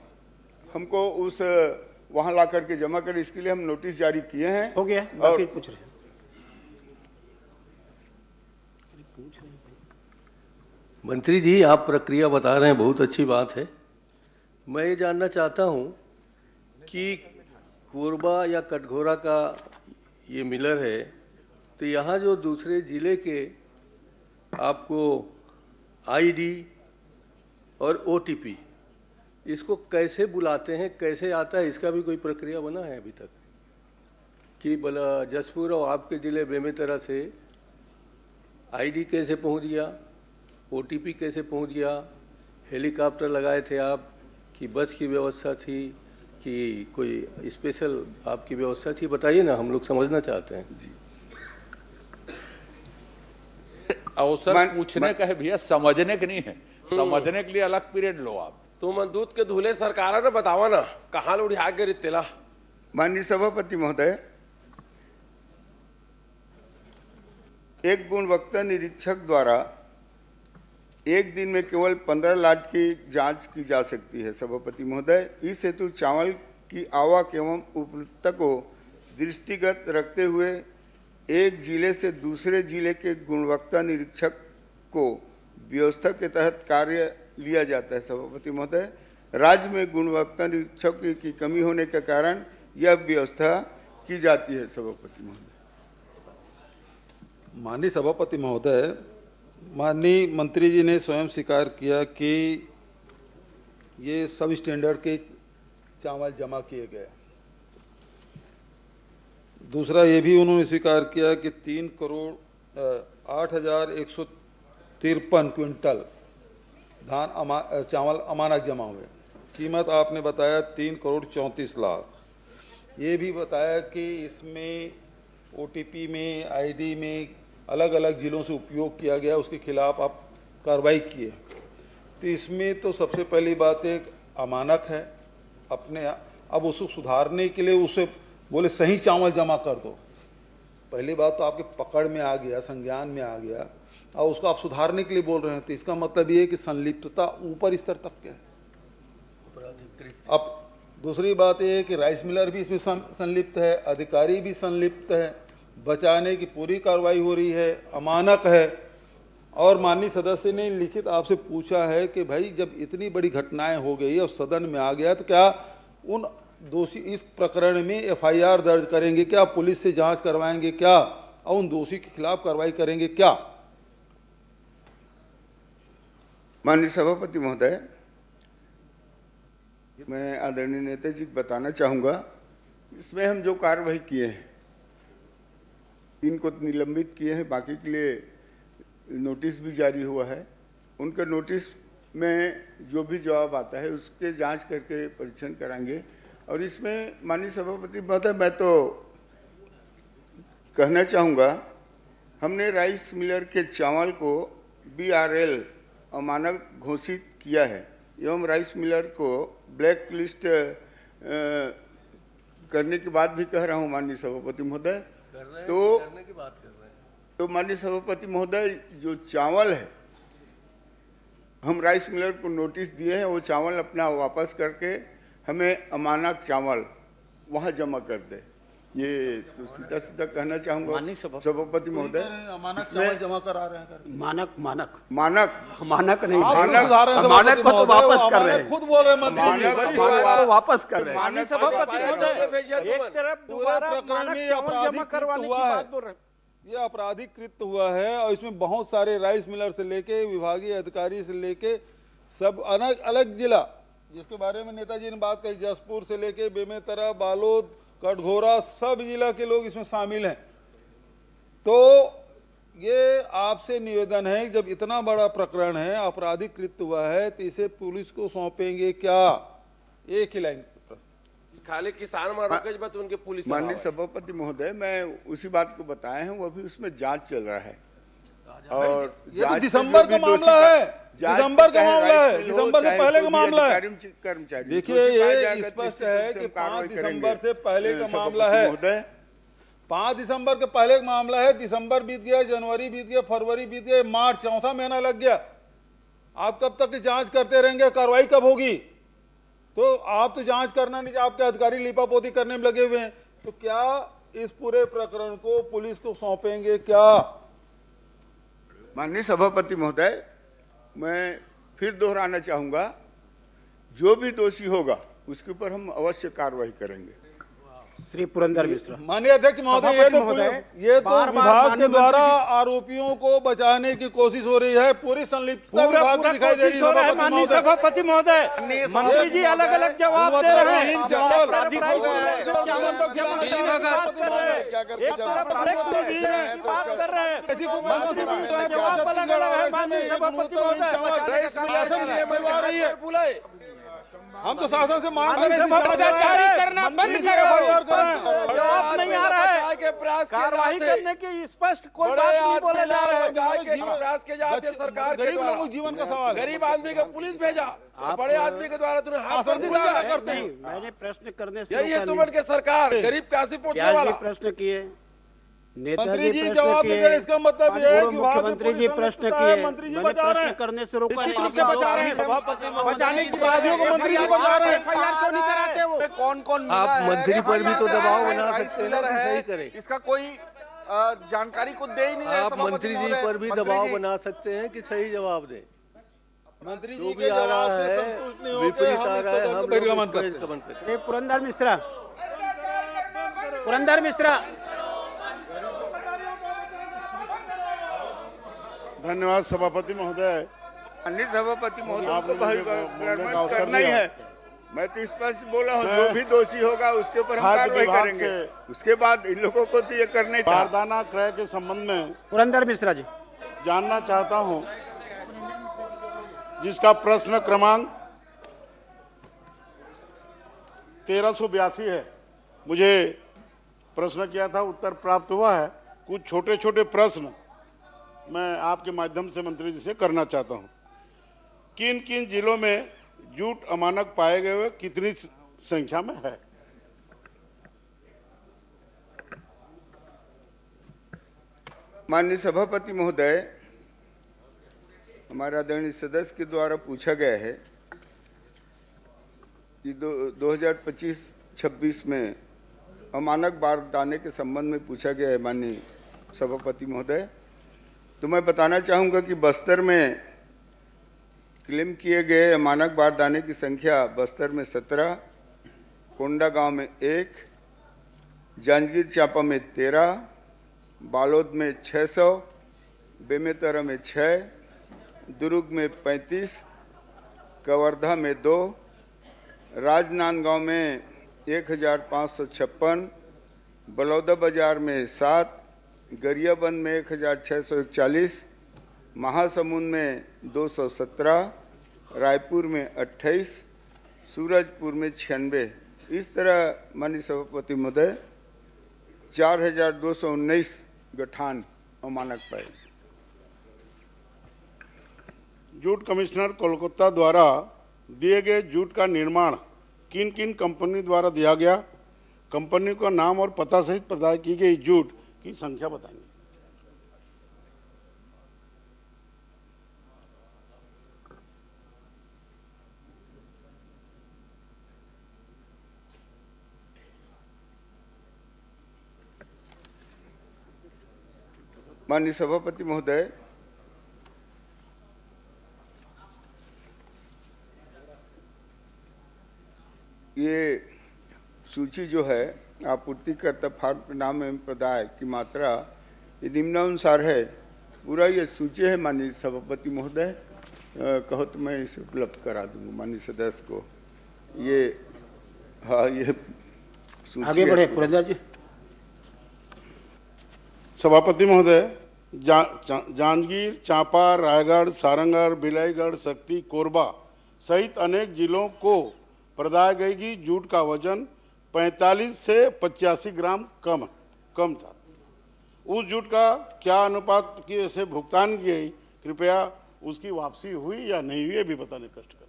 हमको उस वहाँ ला करके जमा करें। इसके लिए हम नोटिस जारी किए हैं। हो गया, और बाकी पूछ रहे हैं। मंत्री जी, आप प्रक्रिया बता रहे हैं, बहुत अच्छी बात है। मैं ये जानना चाहता हूँ कि कोरबा या कटघोरा का ये मिलर है, तो यहाँ जो दूसरे ज़िले के आपको आईडी और ओटीपी, इसको कैसे बुलाते हैं, कैसे आता है, इसका भी कोई प्रक्रिया बना है अभी तक? कि भला जसपुर और आपके ज़िले बेमेतरा से आईडी कैसे पहुँच गया, ओटीपी कैसे पहुँच गया, हेलीकॉप्टर लगाए थे आप कि बस की व्यवस्था थी कि कोई स्पेशल आपकी व्यवस्था थी? बताइए ना, हम लोग समझना चाहते हैं। जी, अवसर पूछने का है भैया, समझने के नहीं है। समझने के लिए अलग पीरियड लो आप। तुम दूध के धुले सरकार ने बतावा ना कहाँ उड़ा के रितेला। माननीय सभापति महोदय, एक गुणवत्ता निरीक्षक द्वारा एक दिन में केवल 15 लाट की जांच की जा सकती है सभापति महोदय। इस हेतु चावल की आवक एवं उपलब्धता को दृष्टिगत रखते हुए एक जिले से दूसरे जिले के गुणवत्ता निरीक्षक को व्यवस्था के तहत कार्य लिया जाता है सभापति महोदय। राज्य में गुणवत्ता निरीक्षक की कमी होने के कारण यह व्यवस्था की जाती है सभापति महोदय। माननीय सभापति महोदय, माननीय मंत्री जी ने स्वयं स्वीकार किया कि ये सब स्टैंडर्ड के चावल जमा किए गए। दूसरा ये भी उन्होंने स्वीकार किया कि 3,08,153 क्विंटल चावल अमानक जमा हुए। कीमत आपने बताया 3,34,00,000। ये भी बताया कि इसमें ओटीपी में, आईडी में अलग अलग जिलों से उपयोग किया गया, उसके खिलाफ आप कार्रवाई किए। तो इसमें तो सबसे पहली बात एक अमानक है अपने, अब उसको सुधारने के लिए उसे बोले सही चावल जमा कर दो। पहली बात तो आपके पकड़ में आ गया, संज्ञान में आ गया, और उसको आप सुधारने के लिए बोल रहे हैं, तो इसका मतलब ये है कि संलिप्तता ऊपर स्तर तक के है। अब दूसरी बात ये है कि राइस मिलर भी इसमें संलिप्त है, अधिकारी भी संलिप्त है, बचाने की पूरी कार्रवाई हो रही है, अमानक है। और माननीय सदस्य ने लिखित आपसे पूछा है कि भाई जब इतनी बड़ी घटनाएं हो गई और सदन में आ गया तो क्या उन दोषी इस प्रकरण में एफआईआर दर्ज करेंगे क्या, पुलिस से जांच करवाएंगे क्या, और उन दोषी के खिलाफ कार्रवाई करेंगे क्या? माननीय सभापति महोदय, मैं आदरणीय नेता जी को बताना चाहूँगा, इसमें हम जो कार्रवाई किए हैं, इनको निलंबित किए हैं, बाकी के लिए नोटिस भी जारी हुआ है। उनके नोटिस में जो भी जवाब आता है उसके जांच करके परीक्षण कराएंगे। और इसमें माननीय सभापति महोदय, मैं तो कहना चाहूँगा, हमने राइस मिलर के चावल को BRL अमानक घोषित किया है एवं राइस मिलर को ब्लैक लिस्ट करने के बाद भी कह रहा हूँ माननीय सभापति महोदय, करने की बात कर रहे हैं। तो माननीय सभापति महोदय, जो चावल है हम राइस मिलर को नोटिस दिए हैं, वो चावल अपना वापस करके हमें अमानक चावल वहाँ जमा कर दे। ये तो सीधा सीधा कहना चाहूँगा सभापति महोदय, अमानक चावल जमा करा रहे हैं। मानक मानक मानक मानक नहीं, मानक को तो वापस कर रहे हैं, खुद बोल रहे हैं मंत्री जी। मानक को वापस कर रहे हैं। माननीय सभापति महोदय, एक तरफ दोबारा मानक चावल जमा करवाने की बात बोल रहे हैं। ये आपराधिकृत हुआ है और इसमें बहुत सारे राइस मिलर से लेके विभागीय अधिकारी से लेके सब अलग अलग जिला, जिसके बारे में नेताजी ने बात कही, जसपुर से लेके बेमेतरा, बालोद, कटघोरा, सब जिला के लोग इसमें शामिल हैं। तो ये आपसे निवेदन है, जब इतना बड़ा प्रकरण है, आपराधिकृत हुआ है, तो इसे पुलिस को सौंपेंगे क्या? एक ही लाइन प्रश्न। खाली किसान मार रोके बात उनके पुलिस माननीय सभापति महोदय, मैं उसी बात को बताए हैं, वो अभी उसमें जांच चल रहा है और ये तो दिसंबर का मामला है, दिसंबर का मामला है, दिसंबर से पहले का मामला है। कर्मचारी देखिए ये स्पष्ट है कि 5 दिसंबर से पहले का मामला है, 5 दिसंबर के पहले का मामला है। दिसंबर बीत गया, जनवरी बीत गया, फरवरी बीत गया, मार्च, चौथा महीना लग गया। आप कब तक जांच करते रहेंगे? कार्रवाई कब होगी? तो आप तो जांच करना नहीं, आपके अधिकारी लिपापोती करने में लगे हुए हैं। तो क्या इस पूरे प्रकरण को पुलिस को सौंपेंगे क्या? माननीय सभापति महोदय, मैं फिर दोहराना चाहूंगा, जो भी दोषी होगा उसके ऊपर हम अवश्य कार्रवाई करेंगे। श्री पुरंदर मिश्रा। माननीय अध्यक्ष महोदय, ये तो विभाग के द्वारा आरोपियों को बचाने की कोशिश हो रही है, पूरी संलिप्तता विभाग की दिखाई दे रही है। माननीय सभापति महोदय, मंत्री जी अलग अलग जवाब दे रहे हैं। हम तो शासन से मांग रहे हैं करना बंद करो, जवाब नहीं आ रहा है, कार्रवाई करने की स्पष्ट कोई बात नहीं बोले जा रहे हैं। सरकार गरीब लोगों जीवन का सवाल, गरीब आदमी को पुलिस भेजा, बड़े आदमी के द्वारा तुमने हाथ करते हैं। मैंने प्रश्न करने से यही है तुमन के सरकार, गरीब कैसे पहुंचने वाला। प्रश्न किए, मंत्री जी जवाब दे, इसका मतलब ये है कि मुख्यमंत्री जी प्रश्न किए, मंत्री जी बचा रहे हैं, करने से रोका नहीं, बचा रहे हैं, बचाने की बाधियों को मंत्री जी बचा रहे हैं। एफआईआर क्यों नहीं कराते? वो कौन आप मंत्री पर भी तो दबाव बना सकते हैं ना, सही करें। इसका कोई जानकारी को दे ही नहीं रहे। आप मंत्री जी पर भी दबाव बना सकते हैं कि सही जवाब दें। मंत्री जो जी भी आ रहा है विपरीत आ रहा है, हम बहिर्गमन करते। पुरंदर मिश्रा, पुरंदर मिश्रा। धन्यवाद सभापति महोदय। माननीय सभापति महोदय को बहिर्गमन करना ही है। मैं तो स्पष्ट बोला हूँ, जो भी दोषी होगा उसके ऊपर हम कार्रवाई करेंगे। उसके बाद इन लोगों को तो ये करना ही था। बारदाना क्रय के संबंध में पुरंदर मिश्रा जी जानना चाहता हूँ, जिसका प्रश्न क्रमांक 1382 है। मुझे प्रश्न किया था, उत्तर प्राप्त हुआ है। कुछ छोटे छोटे प्रश्न मैं आपके माध्यम से मंत्री जी से करना चाहता हूं। किन किन जिलों में जूट अमानक पाए गए हुए कितनी संख्या में है? माननीय सभापति महोदय, हमारे आदरणीय सदस्य के द्वारा पूछा गया है कि 2025-26 में अमानक बारदाने के संबंध में पूछा गया है। माननीय सभापति महोदय, तो मैं बताना चाहूँगा कि बस्तर में क्लेम किए गए अमानक बारदाने की संख्या बस्तर में 17, कोंडा गांव में 1, जांजगीर चांपा में 13, बालोद में 600, बेमेतरा में 6, दुर्ग में 35, कवर्धा में 2, राजनांदगांव में 1556, बलौदा बाजार में 7, गरियाबंद में 1641, महासमुंद में 217, रायपुर में 28, सूरजपुर में 96। इस तरह माननीय सभापति महोदय 4219 गठान अमानक पाए। जूट कमिश्नर कोलकाता द्वारा दिए गए जूट का निर्माण किन किन कंपनी द्वारा दिया गया? कंपनी का नाम और पता सहित प्रदान की गई जूट की संख्या बताएंगे। माननीय सभापति महोदय, ये सूची जो है आपूर्तिकर्ता फार्म नाम एवं प्रदाय की मात्रा ये निम्नानुसार है। पूरा ये सूची है माननीय सभापति महोदय, कहो तो मैं इसे उपलब्ध करा दूंगा माननीय सदस्य को। ये हाँ, ये सूची आगे बढ़े पुरंदर जी। सभापति महोदय, जांजगीर, चांपा, रायगढ़, सारंगढ़, बिलाईगढ़, शक्ति, कोरबा सहित अनेक जिलों को प्रदाय गई जूट का वजन 45 से 85 ग्राम कम था। उस जूट का क्या अनुपात के से भुगतान किए, कृपया उसकी वापसी हुई या नहीं हुई, ये भी बताने कष्ट करें।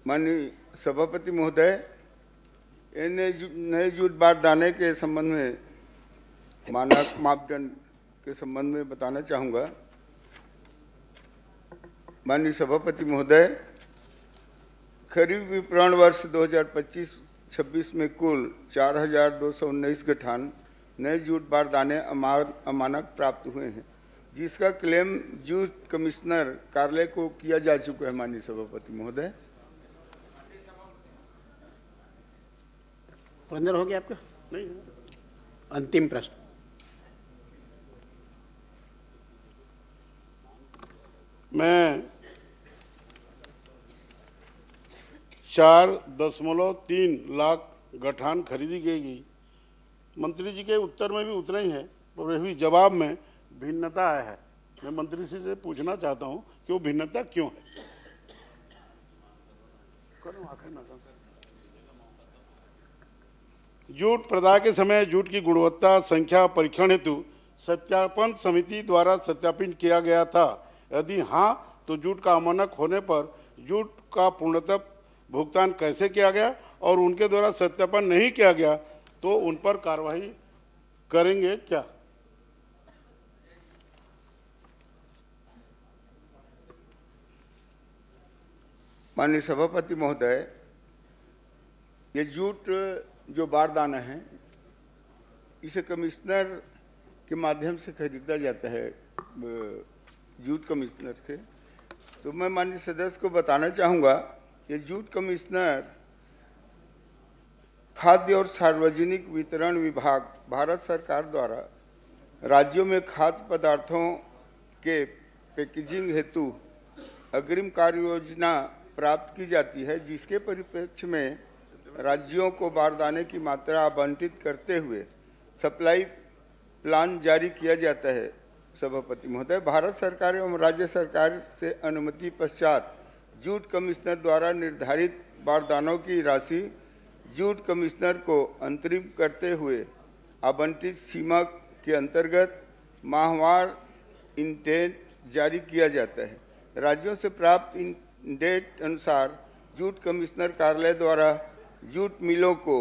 माननीय सभापति महोदय, नए जूट बारदाने के संबंध में मानक मापदंड के संबंध में बताना चाहूँगा। माननीय सभापति महोदय, खरीफ विपणन वर्ष 2025-26 में कुल 4,219 गठान नए जूट बारदाने अमानक प्राप्त हुए हैं, जिसका क्लेम जूट कमिश्नर कार्यालय को किया जा चुका है। माननीय सभापति महोदय, 15 हो गया आपका? नहीं। अंतिम प्रश्न। मैं 4.3 लाख गठान खरीदी गई। मंत्री जी के उत्तर में भी उतना ही है, और भी जवाब में भिन्नता आया है। मैं मंत्री जी से पूछना चाहता हूं कि वो भिन्नता क्यों है। जूट प्रदाय के समय जूट की गुणवत्ता संख्या परीक्षण हेतु सत्यापन समिति द्वारा सत्यापित किया गया था। यदि हाँ, तो जूट का अमानक होने पर जूट का पूर्णतः भुगतान कैसे किया गया, और उनके द्वारा सत्यापन नहीं किया गया तो उन पर कार्रवाई करेंगे क्या? माननीय सभापति महोदय, ये जूट जो बारदाना है, इसे कमिश्नर के माध्यम से खरीदा जाता है, जूट कमिश्नर के। तो मैं माननीय सदस्य को बताना चाहूँगा, ये जूट कमिश्नर खाद्य और सार्वजनिक वितरण विभाग भारत सरकार द्वारा राज्यों में खाद्य पदार्थों के पैकेजिंग हेतु अग्रिम कार्य योजना प्राप्त की जाती है, जिसके परिप्रेक्ष्य में राज्यों को बारदाने की मात्रा आवंटित करते हुए सप्लाई प्लान जारी किया जाता है। सभापति महोदय, भारत सरकार एवं राज्य सरकार से अनुमति पश्चात जूट कमिश्नर द्वारा निर्धारित बारदानों की राशि जूट कमिश्नर को अंतरिम करते हुए आवंटित सीमा के अंतर्गत माहवार इंडेंट जारी किया जाता है। राज्यों से प्राप्त इंडेंट अनुसार जूट कमिश्नर कार्यालय द्वारा जूट मिलों को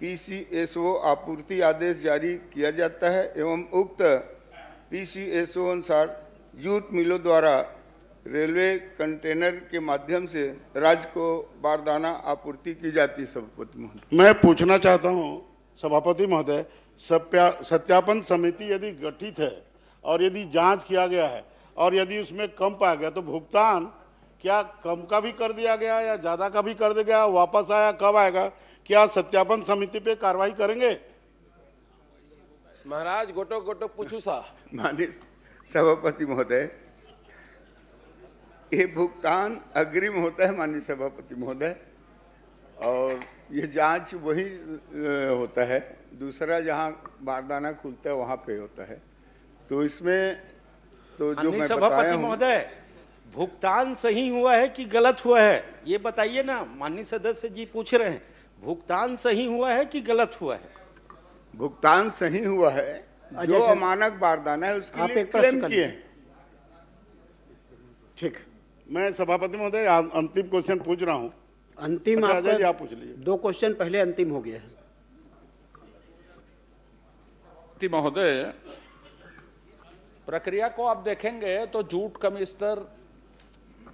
PCSO आपूर्ति आदेश जारी किया जाता है एवं उक्त PCSO अनुसार जूट मिलों द्वारा रेलवे कंटेनर के माध्यम से राज्य को बारदाना आपूर्ति की जाती है। सभापति महोदय, मैं पूछना चाहता हूं सभापति महोदय, सत्यापन समिति यदि गठित है और यदि जांच किया गया है और यदि उसमें कम पाया गया तो भुगतान क्या कम का भी कर दिया गया या ज़्यादा का भी कर दिया गया, वापस आया, कब आएगा? क्या सत्यापन समिति पे कार्रवाई करेंगे? महाराज गोटो गोटो पूछू सा। माननीय सभापति महोदय, ये भुगतान अग्रिम होता है माननीय सभापति महोदय, और ये जांच वही होता है, दूसरा जहां बारदाना खुलता है वहां पे होता है। तो इसमें तो जो मैं सभापति महोदय, भुगतान सही हुआ है कि गलत हुआ है, ये बताइए ना। माननीय सदस्य जी पूछ रहे हैं, भुगतान सही हुआ है कि गलत हुआ है? भुगतान सही हुआ है, जो अमानक बारदाना है उसके लिए क्लेम किए हैं। ठीक, मैं सभापति महोदय अंतिम क्वेश्चन पूछ रहा हूँ। अंतिम अच्छा, आप पूछ लीजिए। 2 क्वेश्चन पहले अंतिम हो गया है। महोदय, प्रक्रिया को आप देखेंगे तो जूट कमिश्नर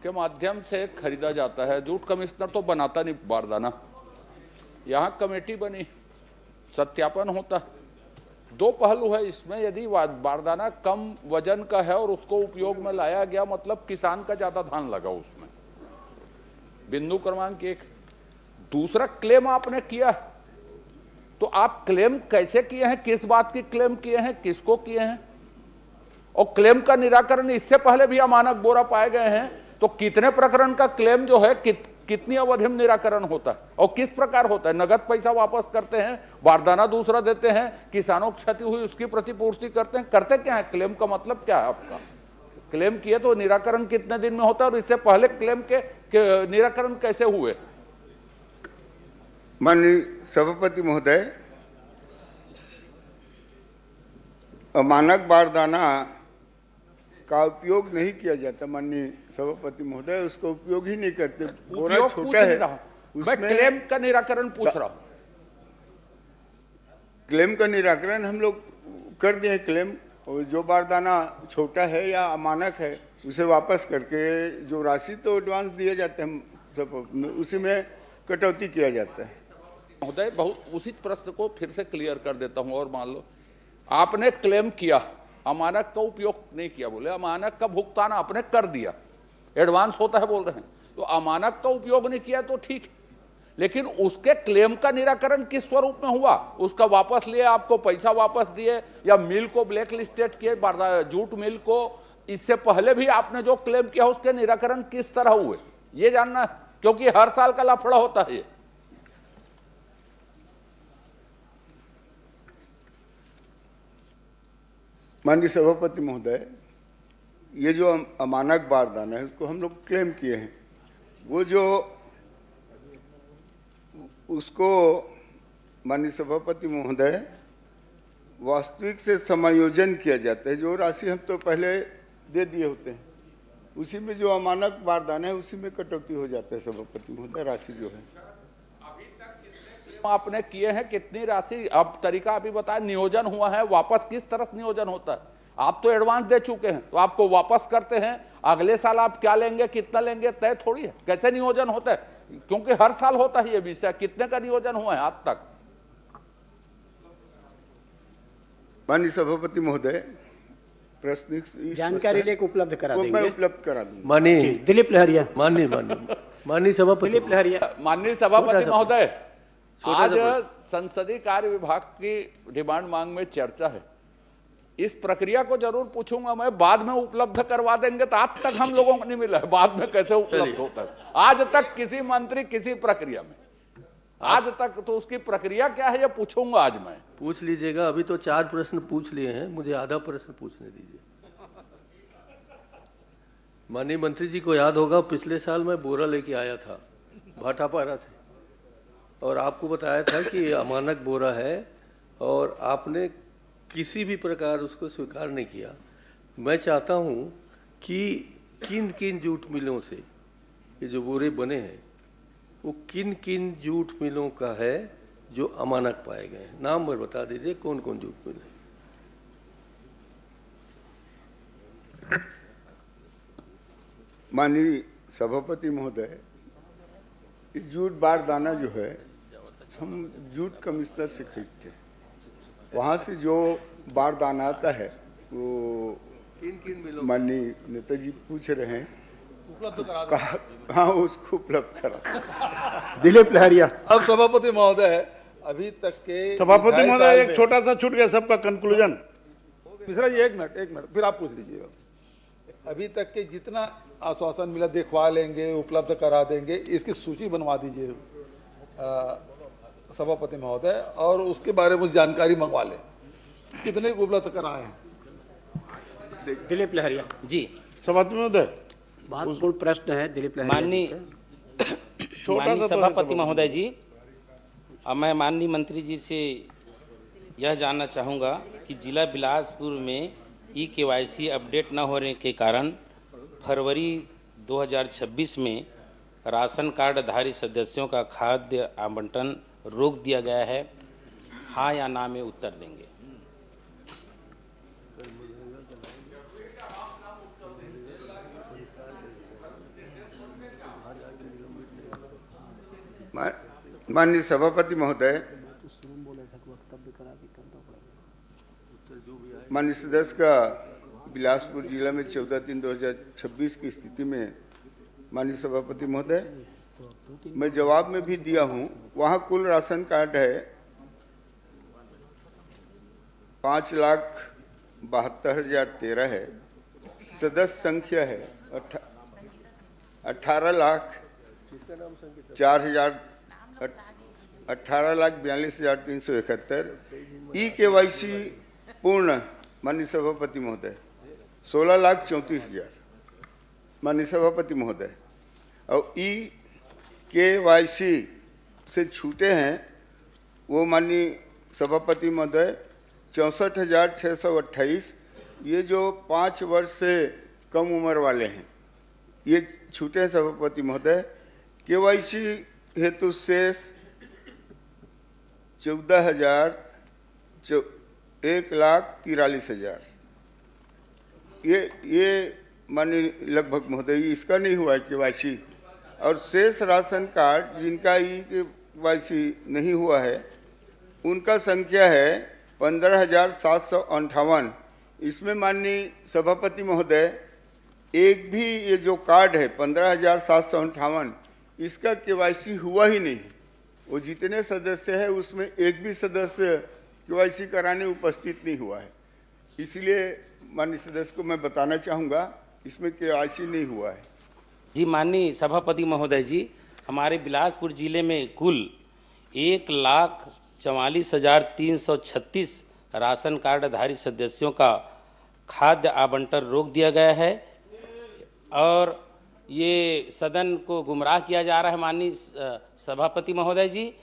के माध्यम से खरीदा जाता है। जूट कमिश्नर तो बनाता नहीं बारदाना, यहाँ कमेटी बनी, सत्यापन होता। 2 पहलू है इसमें। यदि बारदाना कम वजन का है और उसको उपयोग में लाया गया, मतलब किसान का ज्यादा धान लगा उसमें, बिंदु क्रमांक 1। दूसरा, क्लेम आपने किया, तो आप क्लेम कैसे किए हैं, किस बात की क्लेम किए हैं, किसको किए हैं, और क्लेम का निराकरण इससे पहले भी अमानक बोरा पाए गए हैं, तो कितने प्रकरण का क्लेम जो है कितनी अवधि में निराकरण होता है और किस प्रकार होता है? नगद पैसा वापस करते हैं, बारदाना दूसरा देते हैं, किसानों को क्षति हुई उसकी प्रतिपूर्ति करते हैं, करते क्या है? क्लेम का मतलब क्या है आपका? क्लेम किए तो निराकरण कितने दिन में होता है और इससे पहले क्लेम के निराकरण कैसे हुए? माननीय सभापति महोदय, अमानक बारदाना का उपयोग नहीं किया जाता। माननीय सभापति महोदय, उसका उपयोग ही नहीं करते। बोरा उपयोग छोटा पूछ नहीं है, रहा हूं। मैं क्लेम का निराकरण पूछ रहा हूं। क्लेम का निराकरण हम लोग कर दिए क्लेम, और जो बारदाना छोटा है या अमानक है उसे वापस करके जो राशि तो एडवांस दिए जाते हैं सब, उसी में कटौती किया जाता है। महोदय, बहुत उचित प्रश्न को फिर से क्लियर कर देता हूं। और मान लो आपने क्लेम किया, अमानक का उपयोग नहीं किया, बोले अमानक का भुगतान आपने कर दिया, एडवांस होता है बोल रहे हैं, तो अमानक का उपयोग नहीं किया तो ठीक, लेकिन उसके क्लेम का निराकरण किस स्वरूप में हुआ? उसका वापस लिए, आपको पैसा वापस दिए, या मिल को ब्लैक लिस्टेड किए, जूट मिल को? इससे पहले भी आपने जो क्लेम किया उसके निराकरण किस तरह हुए, ये जानना है, क्योंकि हर साल का लफड़ा होता है ये। माननीय सभापति महोदय, ये जो अमानक बारदाना है उसको हम लोग क्लेम किए हैं, वो जो उसको माननीय सभापति महोदय वास्तविक से समायोजन किया जाता है। जो राशि हम तो पहले दे दिए होते हैं, उसी में जो अमानक बारदाना है उसी में कटौती हो जाता है सभापति महोदय, राशि जो है। आपने किए हैं कितनी राशि, अब तरीका अभी बताया, नियोजन हुआ है, वापस किस तरह नियोजन होता है? आप तो एडवांस दे चुके हैं तो आपको वापस करते हैं, अगले साल आप क्या लेंगे कितना लेंगे तय थोड़ी है, कैसे नियोजन होता है? क्योंकि हर साल होता है ये विषय, कितने का नियोजन हुआ है आज तक? माननीय सभापति महोदय, प्रश्न जानकारी लेकर उपलब्ध करा देंगे। मैं उपलब्ध करा दूंगा। माननीय दिलीप लहरिया। माननीय सभापति, दिलीप लहरिया। माननीय सभापति महोदय, आज संसदीय कार्य विभाग की डिमांड मांग में चर्चा है, इस प्रक्रिया को जरूर पूछूंगा मैं, बाद में उपलब्ध करवा देंगे तो आज तक हम लोगों को नहीं मिला है, बाद में कैसे उपलब्ध होता है? आज तक किसी मंत्री किसी प्रक्रिया में, आज तक तो उसकी प्रक्रिया क्या है ये पूछूंगा आज मैं। पूछ लीजिएगा, अभी तो 4 प्रश्न पूछ लिए हैं, मुझे आधा प्रश्न पूछने दीजिए। माननीय मंत्री जी को याद होगा, पिछले साल मैं बोरा लेके आया था भाटापारा से, और आपको बताया था कि अमानक बोरा है, और आपने किसी भी प्रकार उसको स्वीकार नहीं किया। मैं चाहता हूं कि किन किन जूट मिलों से ये जो बोरे बने हैं, वो किन किन जूट मिलों का है जो अमानक पाए गए हैं, नाम भर बता दीजिए कौन कौन जूट मिल है। माननीय सभापति महोदय, जूट बारदाना जो है हम जूट कमिश्नर से खरीदते हैं, वहाँ से जो बारदाना आता है वो किन किन मिलों, माननीय नेताजी पूछ रहे हैं, उपलब्ध करा हाँ उसको उपलब्ध करा। दिलीप लहरिया। अब सभापति महोदय, अभी तक के सभापति महोदय, एक छोटा सा छूट गया सबका कंक्लूजन। मिश्रा जी, एक मिनट, फिर आप पूछ लीजिएगा। अभी तक के जितना आश्वासन मिला दिखवा लेंगे, उपलब्ध करा देंगे, इसकी सूची बनवा दीजिए सभापति महोदय, और उसके बारे में जानकारी मंगवा लें, कितने उपलब्ध कराए हैं। दिलीप लहरिया जी। सभापति महोदय, महत्वपूर्ण प्रश्न है दिलीप लहरिया। माननीय सभापति महोदय जी, अब मैं माननीय मंत्री जी से यह जानना चाहूँगा कि जिला बिलासपुर में KYC अपडेट न होने के कारण फरवरी 2026 में राशन कार्डधारी सदस्यों का खाद्य आवंटन रोक दिया गया है, हाँ या ना में उत्तर देंगे। माननीय सभापति महोदय, माननीय सदस्य का बिलासपुर जिला में 14/3/2026 की स्थिति में माननीय सभापति महोदय मैं जवाब में भी दिया हूं, वहां कुल राशन कार्ड है 5,72,013 है, सदस्य संख्या है 18,42,371। KYC पूर्ण माननीय सभापति महोदय, 16,34,000 माननीय सभापति महोदय। और EKYC से छूटे हैं वो माननीय सभापति महोदय 64,628। ये जो 5 वर्ष से कम उम्र वाले हैं ये छूटे हैं सभापति महोदय। KYC हेतु शेष 1,43,000। ये माननीय लगभग महोदय इसका नहीं हुआ है KYC। और शेष राशन कार्ड जिनका EKYC नहीं हुआ है उनका संख्या है 15,758। इसमें माननीय सभापति महोदय एक भी ये जो कार्ड है 15,758 इसका KYC हुआ ही नहीं। वो जितने सदस्य हैं उसमें एक भी सदस्य KYC कराने उपस्थित नहीं हुआ है। इसलिए माननीय सदस्य को मैं बताना चाहूँगा इसमें KYC नहीं हुआ है। जी माननीय सभापति महोदय जी, हमारे बिलासपुर जिले में कुल 1,44,336 राशन कार्डधारी सदस्यों का खाद्य आवंटन रोक दिया गया है और ये सदन को गुमराह किया जा रहा है माननीय सभापति महोदय जी।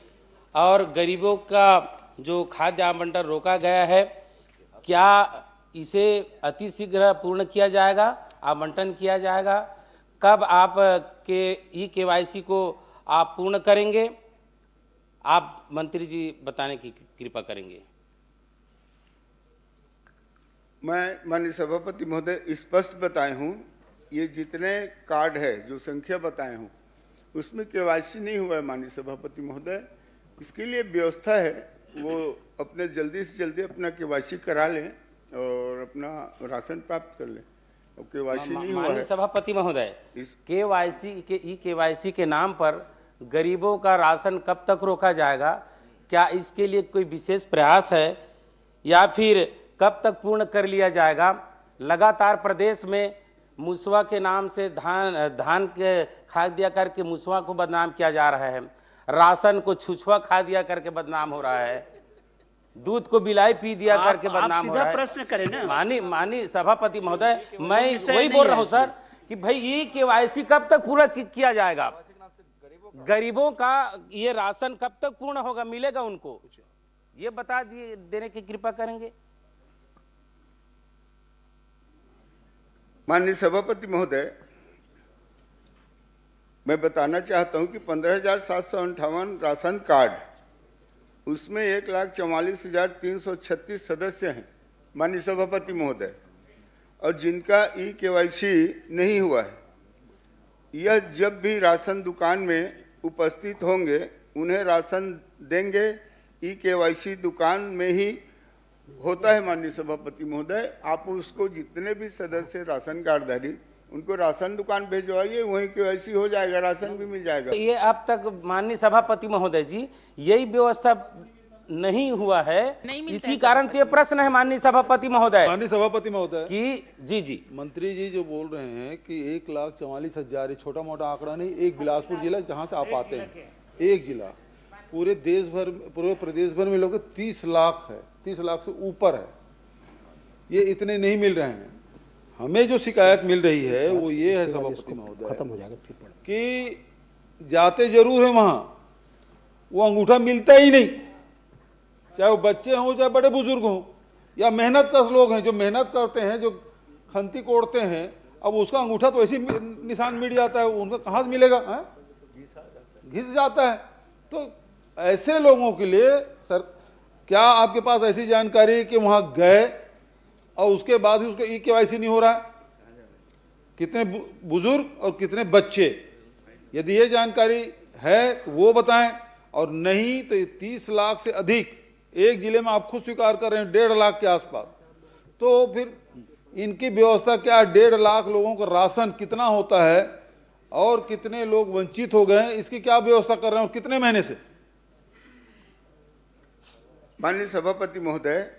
और गरीबों का जो खाद्य आवंटन रोका गया है, क्या इसे अतिशीघ्र पूर्ण किया जाएगा, आवंटन किया जाएगा? कब आप के EKYC को आप पूर्ण करेंगे? आप मंत्री जी बताने की कृपा करेंगे। मैं माननीय सभापति महोदय स्पष्ट बताए हूँ, ये जितने कार्ड है जो संख्या बताए हूँ उसमें KYC नहीं हुआ है माननीय सभापति महोदय। इसके लिए व्यवस्था है, वो अपने जल्दी से जल्दी अपना KYC करा लें और अपना राशन प्राप्त कर लें। और KYC नहीं हुआ है माननीय सभापति महोदय, EKYC के नाम पर गरीबों का राशन कब तक रोका जाएगा? क्या इसके लिए कोई विशेष प्रयास है या फिर कब तक पूर्ण कर लिया जाएगा? लगातार प्रदेश में मुसवा के नाम से धान के खा दिया करके मुसवा को बदनाम किया जा रहा है, राशन को छुछुआ खा दिया करके बदनाम हो रहा है, दूध को बिलाई पी दिया करके बदनाम हो रहा है। प्रश्न करें ना माननीय सभापति महोदय, मैं वही बोल रहा हूँ सर कि भाई EKYC कब तक पूरा किया जाएगा? गरीबों का ये राशन कब तक पूर्ण होगा, मिलेगा उनको? ये बता दिए, देने की कृपा करेंगे। माननीय सभापति महोदय, मैं बताना चाहता हूं कि 15,758 राशन कार्ड, उसमें 1,44,336 सदस्य हैं माननीय सभापति महोदय, और जिनका EKYC नहीं हुआ है। यह जब भी राशन दुकान में उपस्थित होंगे उन्हें राशन देंगे। EKYC दुकान में ही होता है माननीय सभापति महोदय। आप उसको जितने भी सदस्य राशन कार्डधारी उनको राशन दुकान भेजवाइए, वहीं KYC हो जाएगा, राशन भी मिल जाएगा। ये अब तक माननीय सभापति महोदय जी यही व्यवस्था नहीं हुआ है, इसी कारण तो ये प्रश्न है माननीय सभापति महोदय। माननीय सभापति महोदय कि जी मंत्री जी जो बोल रहे हैं कि 1,44,000, ये छोटा मोटा आंकड़ा नहीं, एक बिलासपुर जिला जहां से आप आते हैं, एक जिला, पूरे देश भर, पूरे प्रदेश भर में लोग 30 लाख है, 30 लाख से ऊपर है, ये इतने नहीं मिल रहे हैं। हमें जो शिकायत मिल रही है वो ये है सभापति महोदय, खत्म हो जाएगा फिर कि जाते जरूर है वहां, वो अंगूठा मिलता ही नहीं, चाहे वो बच्चे हों चाहे बड़े बुजुर्ग हों या मेहनत कश लोग हैं जो मेहनत करते हैं, जो खंती कोड़ते हैं, अब उसका अंगूठा तो ऐसे निशान मिट जाता है, उनका कहाँ से मिलेगा? घिस जाता है। तो ऐसे लोगों के लिए सर, क्या आपके पास ऐसी जानकारी कि वहां गए और उसके बाद ही उसको EKYC नहीं हो रहा है? कितने बुजुर्ग और कितने बच्चे? यदि ये जानकारी है तो वो बताएं, और नहीं तो 30 लाख से अधिक एक जिले में आप खुद स्वीकार कर रहे हैं 1.5 लाख के आसपास, तो फिर इनकी व्यवस्था क्या? 1.5 लाख लोगों को राशन कितना होता है और कितने लोग वंचित हो गए, इसकी क्या व्यवस्था कर रहे हैं और कितने महीने से? माननीय सभापति महोदय,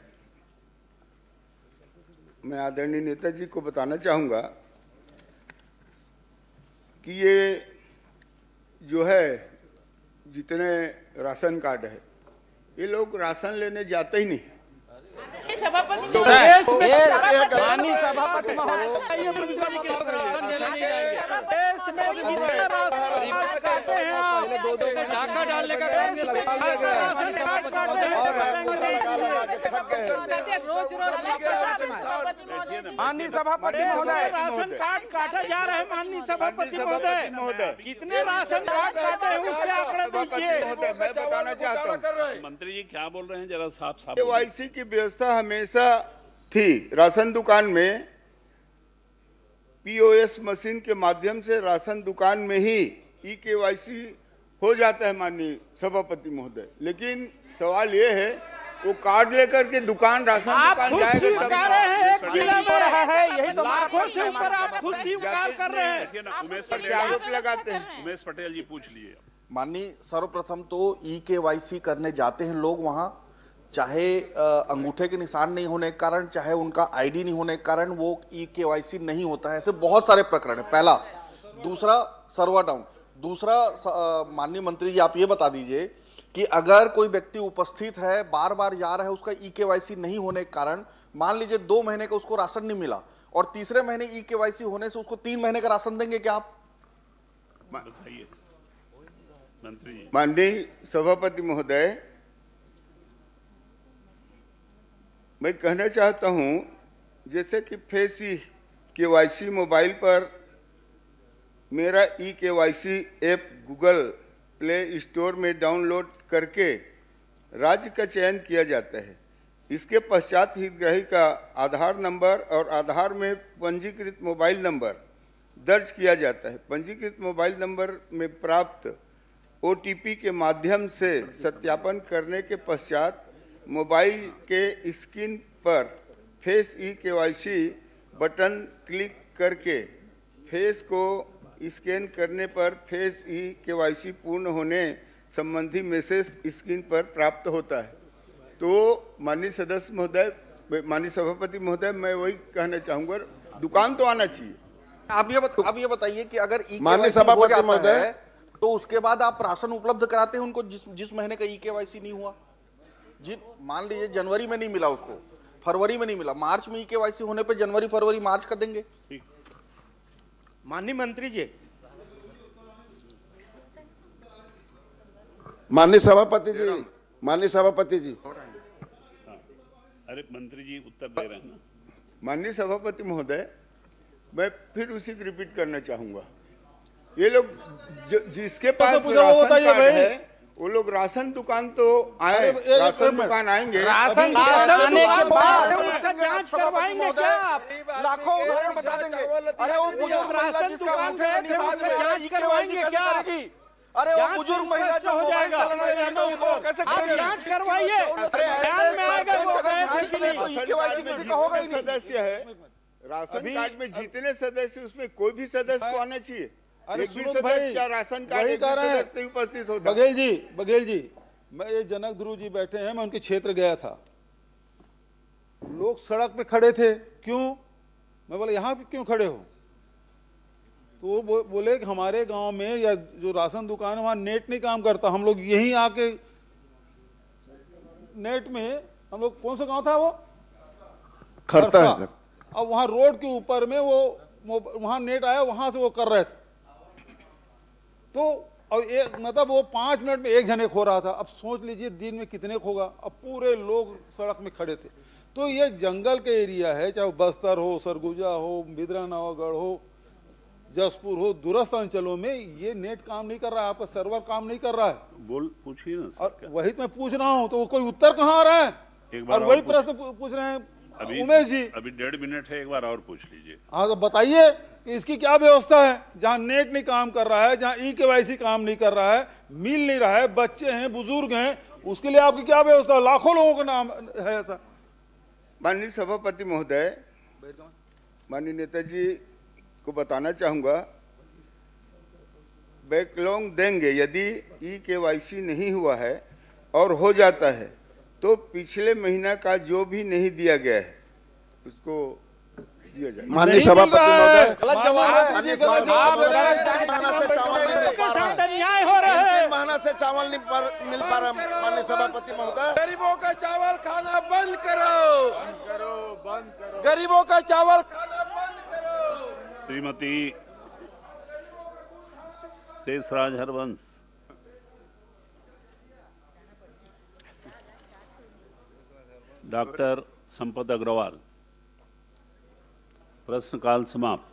मैं आदरणीय नेताजी को बताना चाहूँगा कि ये जो है जितने राशन कार्ड है, ये लोग राशन लेने जाते ही नहीं। सभापति माननीय सभापति महोदय डाका डालने का माननीय सभापति महोदय राशन कार्ड काटा जा रहा है। माननीय सभापति महोदय कितने राशन कार्ड काटे हैं उसके आंकड़े दीजिए। मैं बताना चाहता हूँ, मंत्री जी क्या बोल रहे हैं, जरा साफ साफ केवाईसी की व्यवस्था हमेशा थी। राशन दुकान में पीओएस मशीन के माध्यम से राशन दुकान में ही ई केवाईसी हो जाता है माननीय सभापति महोदय। लेकिन सवाल ये है वो कार्ड लेकर के दुकान राशन दुकान जाएगा तब एक जिला में रहा है, यही तो लाखों से ऊपर आप खुद स्वीकार कर रहे हैं। आरोप लगाते हैं। उमेश पटेल जी पूछ लिए। माननीय, सर्वप्रथम तो ई-केवाईसी करने जाते हैं लोग वहाँ, चाहे अंगूठे के निशान नहीं होने के कारण, चाहे उनका आईडी नहीं होने के कारण वो ई-केवाईसी नहीं होता है। ऐसे बहुत सारे प्रकरण है। पहला। दूसरा, सर्वर डाउन। दूसरा, माननीय मंत्री जी आप ये बता दीजिए कि अगर कोई व्यक्ति उपस्थित है, बार बार जा रहा है, उसका ई-केवाईसी नहीं होने के कारण, मान लीजिए 2 महीने का उसको राशन नहीं मिला और तीसरे महीने ई-केवाईसी होने से उसको 3 महीने का राशन देंगे क्या आप? बताइए मंत्री जी। माननीय सभापति महोदय, मैं कहना चाहता हूं, जैसे कि फेस ई केवाईसी मोबाइल पर मेरा e KYC app Google play store में डाउनलोड करके राज्य का चयन किया जाता है। इसके पश्चात हितग्राही का आधार नंबर और आधार में पंजीकृत मोबाइल नंबर दर्ज किया जाता है। पंजीकृत मोबाइल नंबर में प्राप्त ओटीपी के माध्यम से सत्यापन करने के पश्चात मोबाइल के स्क्रीन पर face e KYC button click करके फेस को स्कैन करने पर फेस ई केवाईसी पूर्ण होने संबंधी मैसेज स्क्रीन पर प्राप्त होता है। तो माननीय सदस्य महोदय, माननीय सभापति महोदय, मैं वही कहना चाहूँगा, दुकान तो आना चाहिए। आप ये बताइए कि अगर माननीय सभापति महोदय, तो उसके बाद आप राशन उपलब्ध कराते हैं उनको जिस महीने का ई-केवाईसी नहीं हुआ। मान लीजिए जनवरी में नहीं मिला उसको, फरवरी में नहीं मिला, मार्च में ई-केवाईसी होने पे जनवरी फरवरी मार्च का देंगे। माननीय मंत्री जी। माननीय सभापति जी, माननीय सभापति जी। अरे मंत्री जी उत्तर दे रहे हैं ना। माननीय सभापति महोदय, मैं फिर उसी को रिपीट करना चाहूंगा। ये लोग जिसके पास राशन कार्ड है वो लोग राशन दुकान तो आए, राशन दुकान आएंगे, राशन आने के बाद उसका जांच करवाएंगे क्या आप? लाखों उदाहरण बता देंगे। अरे वो बुजुर्ग राशन दुकान गए थे, उसका जांच करवाएंगे क्या? अरे वो बुजुर्ग महिला जो हो जाएगा उसको कैसे आप जांच करवाइए। ध्यान में आएगा वो गए थे कि नहीं। सदस्य है राशन कार्ड में जितने सदस्य, उसमें कोई भी सदस्य को आना चाहिए। अरे एक भी सदस्य क्या राशन कार्ड एक भी सदस्य नहीं उपस्थित होता। बघेल जी, मैं ये जनक ध्रुव जी बैठे हैं, मैं उनके क्षेत्र गया था, लोग सड़क पे खड़े थे। क्यों? मैं बोला यहाँ पे क्यों खड़े हो? तो वो बोले कि हमारे गांव में या जो राशन दुकान है वहाँ नेट नहीं काम करता, हम लोग यहीं आके नेट में, हम लोग कौन सा गांव था वो? खरता है। अब वहाँ रोड के ऊपर में वो वहाँ नेट आया, वहाँ से वो कर रहे थे। तो और एक मतलब वो 5 मिनट में एक जने खो रहा था। अब सोच लीजिए दिन में कितने खोगा। अब पूरे लोग सड़क में खड़े थे। तो ये जंगल के एरिया है, चाहे बस्तर हो, सरगुजा हो, बिदरा नवागढ़ हो, जसपुर हो, दूरस्थ अंचलों में ये नेट काम नहीं कर रहा है, आपका सर्वर काम नहीं कर रहा है। पूछिए ना। और वही तो मैं पूछ रहा हूँ, तो वो कोई उत्तर कहाँ आ रहा है? और वही प्रश्न पूछ रहे हैं उमेश जी। अभी 1.5 मिनट है, एक बार और पूछ लीजिए। हाँ तो बताइए कि इसकी क्या व्यवस्था है? जहाँ नेट नहीं काम कर रहा है, जहाँ ई-केवाईसी काम नहीं कर रहा है, मिल नहीं रहा है, बच्चे हैं, बुजुर्ग हैं, उसके लिए आपकी क्या व्यवस्था है? लाखों लोगों का नाम है ऐसा। माननीय सभापति महोदय, माननीय नेताजी को बताना चाहूँगा, बैकलॉग देंगे। यदि ई-केवाईसी नहीं हुआ है और हो जाता है तो पिछले महीना का जो भी नहीं दिया गया है उसको दिया जाए। माननीय सभापति महोदय, गलत जवाब है। माननीय सभापति महोदय, अन्याय हो रहा है। 3 महीना से चावल नहीं मिल पा रहा। माननीय सभापति महोदय, गरीबों का चावल खाना बंद करो, गरीबों का चावल खाना बंद करो। श्रीमती शेषराज हरवंश। डॉक्टर संपत अग्रवाल। प्रश्नकाल समाप्त।